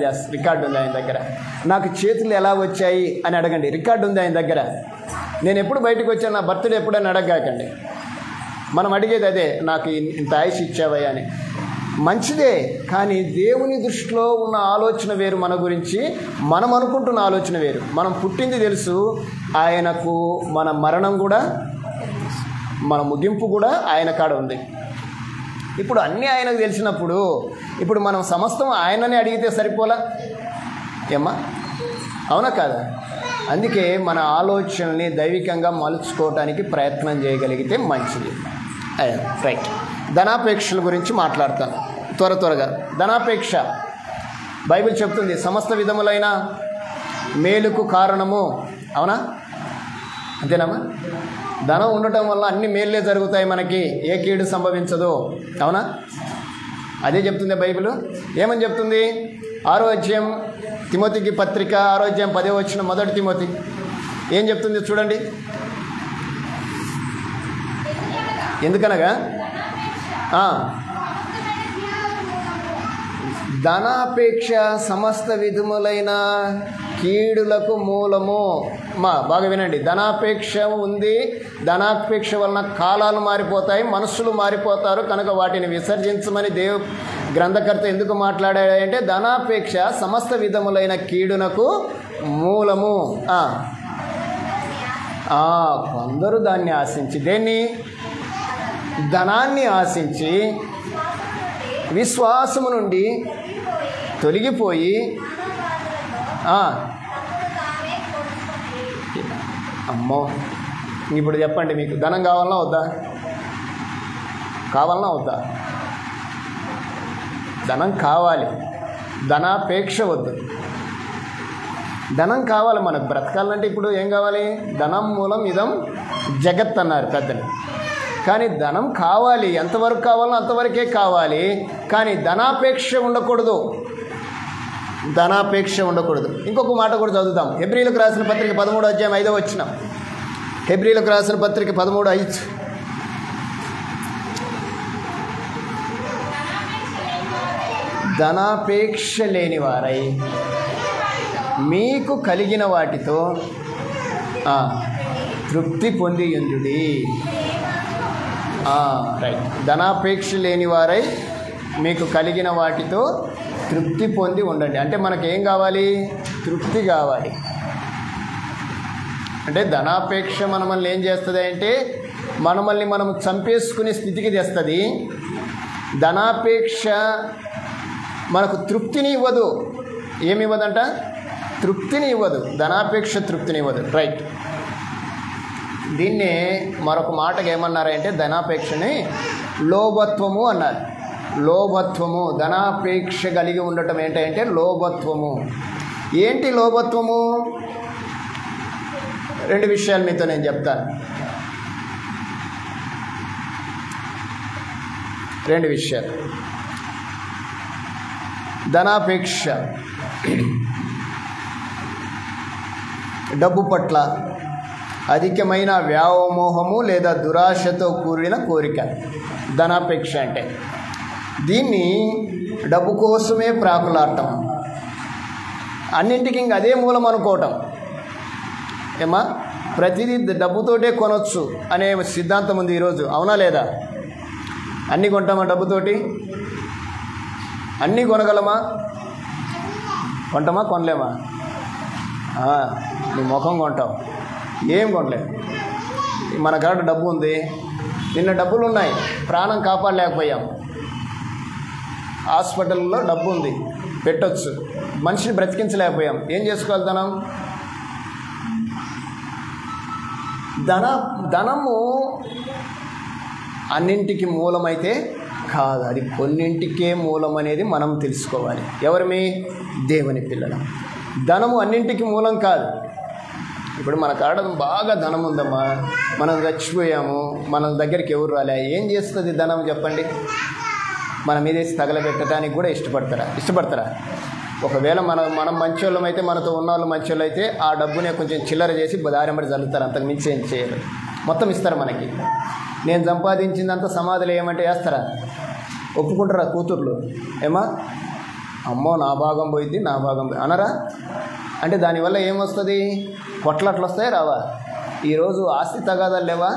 ఉంది ఆయన దగ్గర. నాకు చేతులు ఎలా వచ్చాయి అని అడగండి, రికార్డు ఉంది ఆయన దగ్గర. నేను ఎప్పుడు బయటకు వచ్చాను, నా బర్త్డే ఎప్పుడని అడగకండి. మనం అడిగేది అదే, నాకు ఇంత ఆయుష్ ఇచ్చావయ్యా అని. మంచిదే, కానీ దేవుని దృష్టిలో ఉన్న ఆలోచన వేరు, మన గురించి మనం అనుకుంటున్న ఆలోచన వేరు. మనం పుట్టింది తెలుసు ఆయనకు, మన మరణం కూడా, మన ముగింపు కూడా ఆయన కాడ ఉంది. ఇప్పుడు అన్నీ ఆయనకు తెలిసినప్పుడు ఇప్పుడు మనం సమస్తం ఆయననే అడిగితే సరిపోలా ఏమ్మా? అవునా కాదా? అందుకే మన ఆలోచనల్ని దైవికంగా మలుచుకోవడానికి ప్రయత్నం చేయగలిగితే మంచిది. రైట్. ధనాపేక్షల గురించి మాట్లాడతాను త్వరగా. ధనాపేక్ష బైబిల్ చెప్తుంది సమస్త విధములైన మేలుకు కారణము. అవునా? అంతేనమ్మా? ధనం ఉండటం వల్ల అన్ని మేళ్ళే జరుగుతాయి, మనకి ఏ కీడు సంభవించదు. అవునా? అదే చెప్తుంది బైబిల్. ఏమని చెప్తుంది? 6వ అధ్యాయం తిమోతికి పత్రిక 6వ అధ్యాయం 10వ వచనం, మొదటి తిమోతి ఏం చెప్తుంది చూడండి. ఎందుకనగా ధనాపేక్ష సమస్త విధములైన కీడులకు మూలము. బాగా వినండి, ధనాపేక్ష ఉంది. ధనాపేక్ష వలన కాలాలు మారిపోతాయి, మనుషులు మారిపోతారు. కనుక వాటిని విసర్జించమని గ్రంథకర్త ఎందుకు మాట్లాడాడంటే ధనాపేక్ష సమస్త విధములైన కీడునకు మూలము. కొందరు దాన్ని ఆశించి, దేన్ని? ధనాన్ని ఆశించి విశ్వాసము నుండి తొలగిపోయి అమ్మో, ఇప్పుడు చెప్పండి, మీకు ధనం కావాలన్నా వద్దా? కావాలన్నా వద్దా? ధనం కావాలి, ధనాపేక్ష వద్దు. ధనం కావాలి మనకు బ్రతకాలంటే. ఇప్పుడు ఏం కావాలి? ధనం మూలం ఇదం జగత్ అన్నారు పెద్దలు. కానీ ధనం కావాలి, ఎంతవరకు కావాలో అంతవరకే కావాలి. కానీ ధనాపేక్ష ఉండకూడదు, ధనాపేక్ష ఉండకూడదు. ఇంకొక మాట కూడా చదువుతాం. హెబ్రీలకు రాసిన పత్రిక 13వ అధ్యాయం 5వ వచనం. హెబ్రీలకు రాసిన పత్రిక 13:5. ధనాపేక్ష లేని వారై మీకు కలిగిన వాటితో తృప్తి పొంది ఉండుడి. రైట్. ధనాపేక్ష లేని వారై మీకు కలిగిన వాటితో తృప్తి పొంది ఉండండి. అంటే మనకేం కావాలి? తృప్తి కావాలి. అంటే ధనాపేక్ష మనల్ని ఏం చేస్తుంది అంటే మనల్ని మనం చంపేసుకునే స్థితికి తెస్తుంది. ధనాపేక్ష మనకు తృప్తిని ఇవ్వదు. ఏమి ఇవ్వదంట? తృప్తిని ఇవ్వదు. ధనాపేక్ష తృప్తిని ఇవ్వదు. రైట్. దీన్నే మరొక మాటగా ఏమన్నారంటే ధనాపేక్షని లోభత్వము అన్నారు. లోభత్వము, ధనాపేక్ష కలిగి ఉండటం ఏంటంటే లోభత్వము. ఏంటి లోభత్వము? 2 విషయాలు మీతో నేను చెప్తాను. 2 విషయాలు. ధనాపేక్ష డబ్బు పట్ల అధికమైన వ్యామోహము లేదా దురాశతో కూడిన కోరిక ధనాపేక్ష అంటే. దీన్ని డబ్బు కోసమే ప్రాకులాడటం, అన్నింటికి ఇంక అదే మూలం అనుకోవటం. ఏమా, ప్రతిదీ డబ్బుతోటే కొనవచ్చు అనే సిద్ధాంతం ఉంది ఈరోజు. అవునా లేదా? అన్నీ కొంటామా డబ్బుతోటి? అన్నీ కొనగలమా? కొంటామా? కొనలేమా? నీ ముఖం కొంటావు, ఏం కొనలేము. మన కాడ డబ్బు ఉంది, నిన్న డబ్బులు ఉన్నాయి, ప్రాణం కాపాడలేకపోయాం. హాస్పిటల్లో డబ్బు ఉంది, పెట్టొచ్చు, మనిషిని బ్రతికించలేకపోయాం. ఏం చేసుకోవాలి? ధనము అన్నింటికి మూలమైతే కాదు, అది కొన్నింటికే మూలం అనేది మనం తెలుసుకోవాలి. ఎవరిమి? దేవుని పిల్లలు. ధనము అన్నింటికి మూలం కాదు. ఇప్పుడు మన కాడ బాగా ధనం ఉందమ్మా, మనం చచ్చిపోయాము, మన దగ్గరికి ఎవరు రాలే, ఏం చేస్తుంది ధనం చెప్పండి? మన మీదేసి తగలబెట్టడానికి కూడా ఇష్టపడతారా? ఒకవేళ మనం మంచోళ్ళం అయితే, మనతో ఉన్న వాళ్ళు మంచోళ్ళు అయితే ఆ డబ్బునే కొంచెం చిల్లర చేసి దారెంబడి చల్లుతారు, అంతకు మించి ఏం చేయరు. మొత్తం ఇస్తారు మనకి. నేను సంపాదించిందంతా సమాధిలో ఏమంటే వేస్తారా? ఒప్పుకుంటారా కూతుర్లు? ఏమా, అమ్మో నా భాగం పోయింది, నా భాగం అనరా? అంటే దానివల్ల ఏమొస్తుంది? కొట్లాట్లు వస్తాయి రావా? ఈరోజు ఆస్తి తగాదాలు లేవా?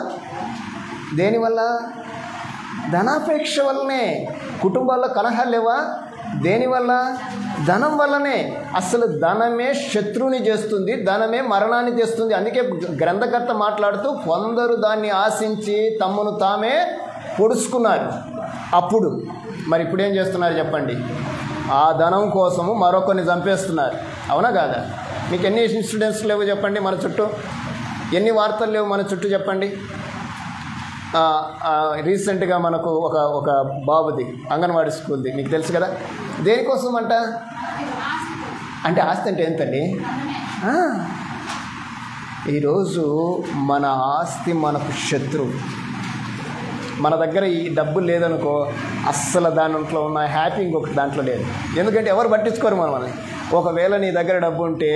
దేనివల్ల? ధనాపేక్ష వల్లనే. కుటుంబాల్లో కలహాలు లేవా? దేనివల్ల? ధనం వల్లనే. అసలు ధనమే శత్రువుని చేస్తుంది, ధనమే మరణాన్ని తెస్తుంది. అందుకే గ్రంథకర్త మాట్లాడుతూ కొందరు దాన్ని ఆశించి తమను తామే పొడుచుకున్నారు. అప్పుడు మరి ఇప్పుడు ఏం చేస్తున్నారు చెప్పండి? ఆ ధనం కోసము మరొకరిని చంపేస్తున్నారు. అవునా కాదా? మీకు ఎన్ని ఇన్సిడెంట్స్ లేవు చెప్పండి మన చుట్టూ? ఎన్ని వార్తలు లేవు మన చుట్టూ చెప్పండి? రీసెంట్గా మనకు ఒక బాబుది అంగన్వాడీ స్కూల్ది, మీకు తెలుసు కదా. దేనికోసం అంటే ఆస్తి అంటే ఏంటండి? ఈరోజు మన ఆస్తి మనకు శత్రువు. మన దగ్గర ఈ డబ్బులు లేదనుకో, అస్సలు దాంట్లో ఉన్న హ్యాపీ ఇంకొకటి దాంట్లో లేదు. ఎందుకంటే ఎవరు పట్టించుకోరు మనల్ని. ఒకవేళ నీ దగ్గర డబ్బు ఉంటే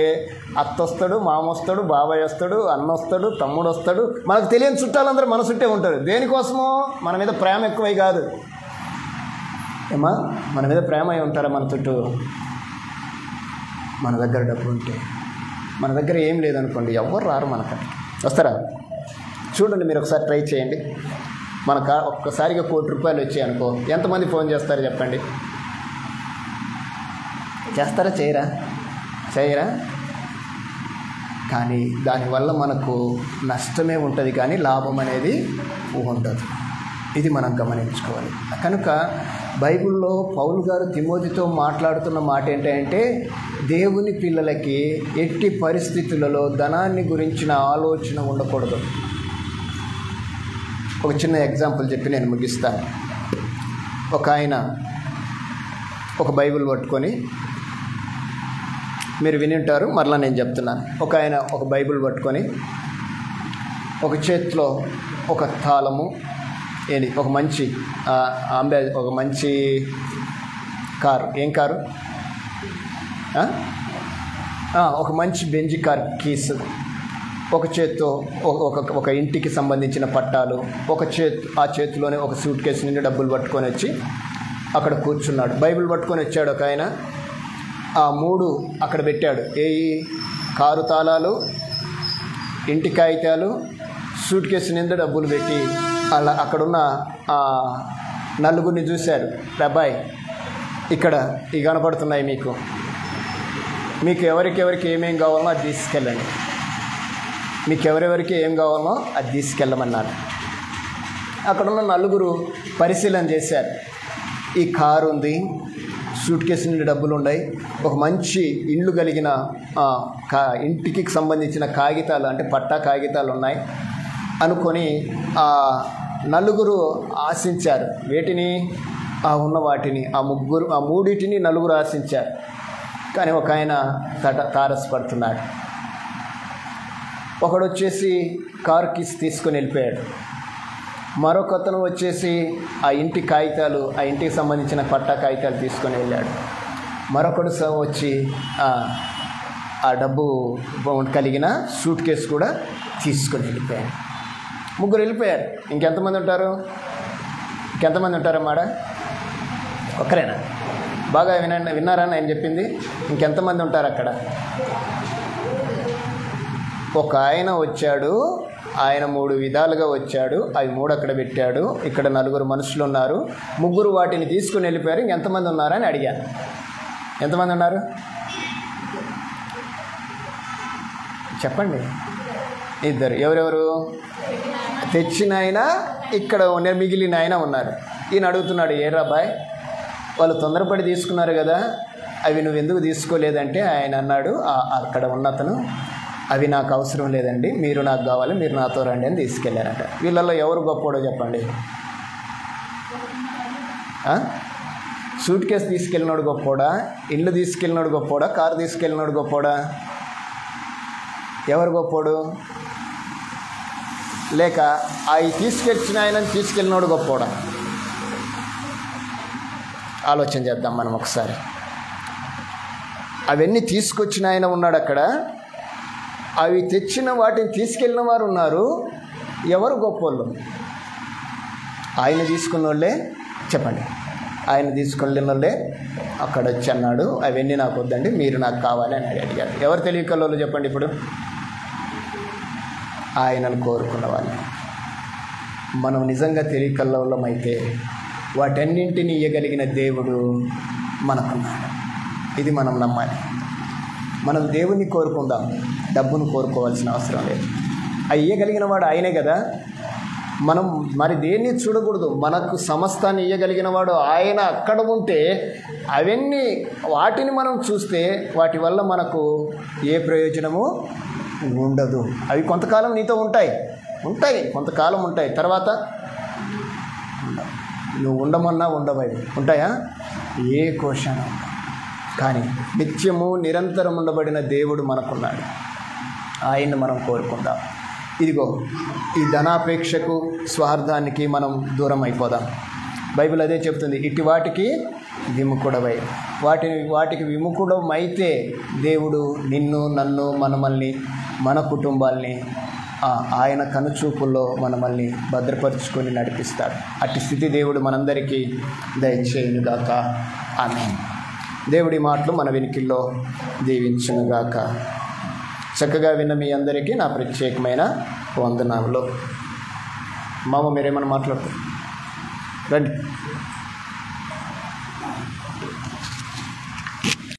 అత్త వస్తాడు, మామ వస్తాడు, బాబాయ్ వస్తాడు, అన్న వస్తాడు, తమ్ముడు వస్తాడు, మనకు తెలియని చుట్టాలందరూ మన చుట్టే ఉంటారు. దేనికోసమో? మన మీద ప్రేమ ఎక్కువై కాదు. ఏమా, మన మీద ప్రేమ అయి ఉంటారా మన చుట్టూ? మన దగ్గర డబ్బు ఉంటే, మన దగ్గర ఏం లేదనుకోండి, ఎవరు రారు మనకని. వస్తారా? చూడండి, మీరు ఒకసారి ట్రై చేయండి. ఒక్కసారిగా ₹1 కోటి వచ్చాయి అనుకో, ఎంతమంది ఫోన్ చేస్తారు చెప్పండి? చేస్తారా? చేయరా? కానీ దానివల్ల మనకు నష్టమే ఉంటుంది, కానీ లాభం అనేది ఉండదు. ఇది మనం గమనించుకోవాలి. కనుక బైబిల్లో పౌలు గారు తిమోతితో మాట్లాడుతున్న మాట ఏంటంటే, దేవుని పిల్లలకి ఎట్టి పరిస్థితులలో ధనాన్ని గురించిన ఆలోచన ఉండకూడదు. ఒక చిన్న ఎగ్జాంపుల్ చెప్పి నేను ముగిస్తాను. ఒక ఆయన ఒక బైబిల్ పట్టుకొని, మీరు విని ఉంటారు, మరలా నేను చెప్తున్నాను. ఒక ఆయన ఒక బైబిల్ పట్టుకొని, ఒక చేతిలో ఒక తాళము, ఒక మంచి ఒక మంచి కారు, ఏం కారు, ఒక మంచి బెంజ్ కార్ కీస్, ఒక చేత్తో ఒక ఇంటికి సంబంధించిన పట్టాలు, ఆ చేతిలోనే ఒక సూట్ కేసు నుండి డబ్బులు పట్టుకొని వచ్చి అక్కడ కూర్చున్నాడు. బైబిల్ పట్టుకొని వచ్చాడు ఒక ఆయన. ఆ 3 అక్కడ పెట్టాడు. కారు తాళాలు, ఇంటి కాగితాలు, సూట్ కేసు నిండా డబ్బులు పెట్టి అలా అక్కడున్న నలుగురిని చూశారు. అబ్బాయి, ఇక్కడ ఇవి కనపడుతున్నాయి, మీకు ఎవరికి ఏమేం కావాలో అది తీసుకెళ్ళండి, మీకు ఎవరెవరికి ఏం కావాలో అది తీసుకెళ్ళమన్నారు. అక్కడున్న నలుగురు పరిశీలన చేశారు. ఈ కారు ఉంది, సూట్ కేసు నుండి డబ్బులు ఉన్నాయి, ఒక మంచి ఇల్లు కలిగిన ఇంటికి సంబంధించిన కాగితాలు, అంటే పట్టా కాగితాలు ఉన్నాయి అనుకొని నలుగురు ఆశించారు. వేటిని? ఉన్న వాటిని, ఆ మూడింటిని నలుగురు ఆశించారు. కానీ ఒక ఆయన తారసపడుతున్నాడు. ఒకడు వచ్చేసి కారు కీస్ తీసుకొని వెళ్ళిపోయాడు. మరొకతను వచ్చేసి ఆ ఇంటి కాగితాలు, ఆ ఇంటికి సంబంధించిన పట్టా కాగితాలు తీసుకొని వెళ్ళాడు. మరొకడు వచ్చి ఆ డబ్బు కలిగిన సూట్ కేసు కూడా తీసుకొని వెళ్ళిపోయాడు. 3 వెళ్ళిపోయారు. ఇంకెంతమంది ఉంటారన్నమాట? ఒక్కరేనా? బాగా విన్నారా నేను చెప్పింది? ఇంకెంతమంది ఉంటారు అక్కడ? ఒక ఆయన వచ్చాడు, ఆయన 3 విధాలుగా వచ్చాడు, అవి 3 అక్కడ పెట్టాడు. ఇక్కడ 4 మనుషులు ఉన్నారు, 3 వాటిని తీసుకుని వెళ్ళిపోయారు. ఇంకెంతమంది ఉన్నారని అడిగాను. ఎంతమంది ఉన్నారు చెప్పండి? 2. ఎవరెవరు? తెచ్చిన ఆయన, ఇక్కడ మిగిలిన ఆయన ఉన్నారు. ఈయన అడుగుతున్నాడు, ఏరాబాయ్, వాళ్ళు తొందరపడి తీసుకున్నారు కదా, అవి నువ్వు ఎందుకు తీసుకోలేదంటే ఆయన అన్నాడు, అక్కడ ఉన్నతను, అవి నాకు అవసరం లేదండి, మీరు నాకు కావాలి, మీరు నాతో రండి అని తీసుకెళ్ళారట. వీళ్ళల్లో ఎవరు గొప్పోడో చెప్పండి? సూట్ కేసు తీసుకెళ్ళినోడు గొప్పోడా? ఇల్లు తీసుకెళ్ళినోడు గొప్పోడా? కారు తీసుకెళ్ళినోడు గొప్పోడా? ఎవరు గొప్పోడు? లేక అవి తీసుకొచ్చిన ఆయనని తీసుకెళ్ళినోడు గొప్పోడా? ఆలోచన చేద్దాం మనం ఒకసారి. అవన్నీ తీసుకొచ్చిన ఆయన ఉన్నాడు అక్కడ, అవి తెచ్చిన వాటిని తీసుకెళ్ళిన వారు ఉన్నారు. ఎవరు గొప్పోళ్ళు? ఆయన తీసుకున్న వాళ్ళే. చెప్పండి, ఆయన తీసుకెళ్ళిన వాళ్ళే అక్కడ వచ్చి అన్నాడు, అవన్నీ నాకు వద్దండి, మీరు నాకు కావాలి అని అడిగారు. ఎవరు తెలియకల్లో చెప్పండి ఇప్పుడు? ఆయనను కోరుకున్న వాళ్ళు. మనం నిజంగా తెలియకల్లమైతే వాటన్నింటినీ ఇయ్యగలిగిన దేవుడు మనకున్నాడు. ఇది మనం నమ్మాలి. మనం దేవుణ్ణి కోరుకుందాం, డబ్బును కోరుకోవాల్సిన అవసరం లేదు. అవి ఇయ్యగలిగిన వాడు ఆయనే కదా. మనం మరి దేన్ని చూడకూడదు. మనకు సమస్తాన్ని ఇయ్యగలిగిన వాడు ఆయన అక్కడ ఉంటే అవన్నీ వాటిని మనం చూస్తే వాటి వల్ల మనకు ఏ ప్రయోజనము ఉండదు. అవి కొంతకాలం నీతో ఉంటాయి, కొంతకాలం ఉంటాయి, తర్వాత నువ్వు ఉండమన్నా ఉండవవి ఉంటాయా? ఏ కోశాన. కానీ నిత్యము నిరంతరం ఉండబడిన దేవుడు మనకున్నాడు. ఆయన్ని మనం కోరుకుందాం. ఇదిగో ఈ ధనాపేక్షకు, స్వార్థానికి మనం దూరం అయిపోదాం. బైబిల్ అదే చెప్తుంది, ఇటు వాటికి విముఖుడవై. వాటికి విముఖుడమైతే దేవుడు నిన్ను, నన్ను, మనల్ని, మన కుటుంబాల్ని ఆయన కనుచూపుల్లో మనల్ని భద్రపరుచుకొని నడిపిస్తాడు. అట్టి స్థితి దేవుడు మనందరికీ దయచేయునుగాక. ఆమేన్. దేవుడి మాటలు మన వెనుకల్లో దీవించునుగాక. చక్కగా విన్న మీ అందరికీ నా ప్రత్యేకమైన వందనాలు. మామ మీరేమన్నా మాట్లాడుతారు? రండి.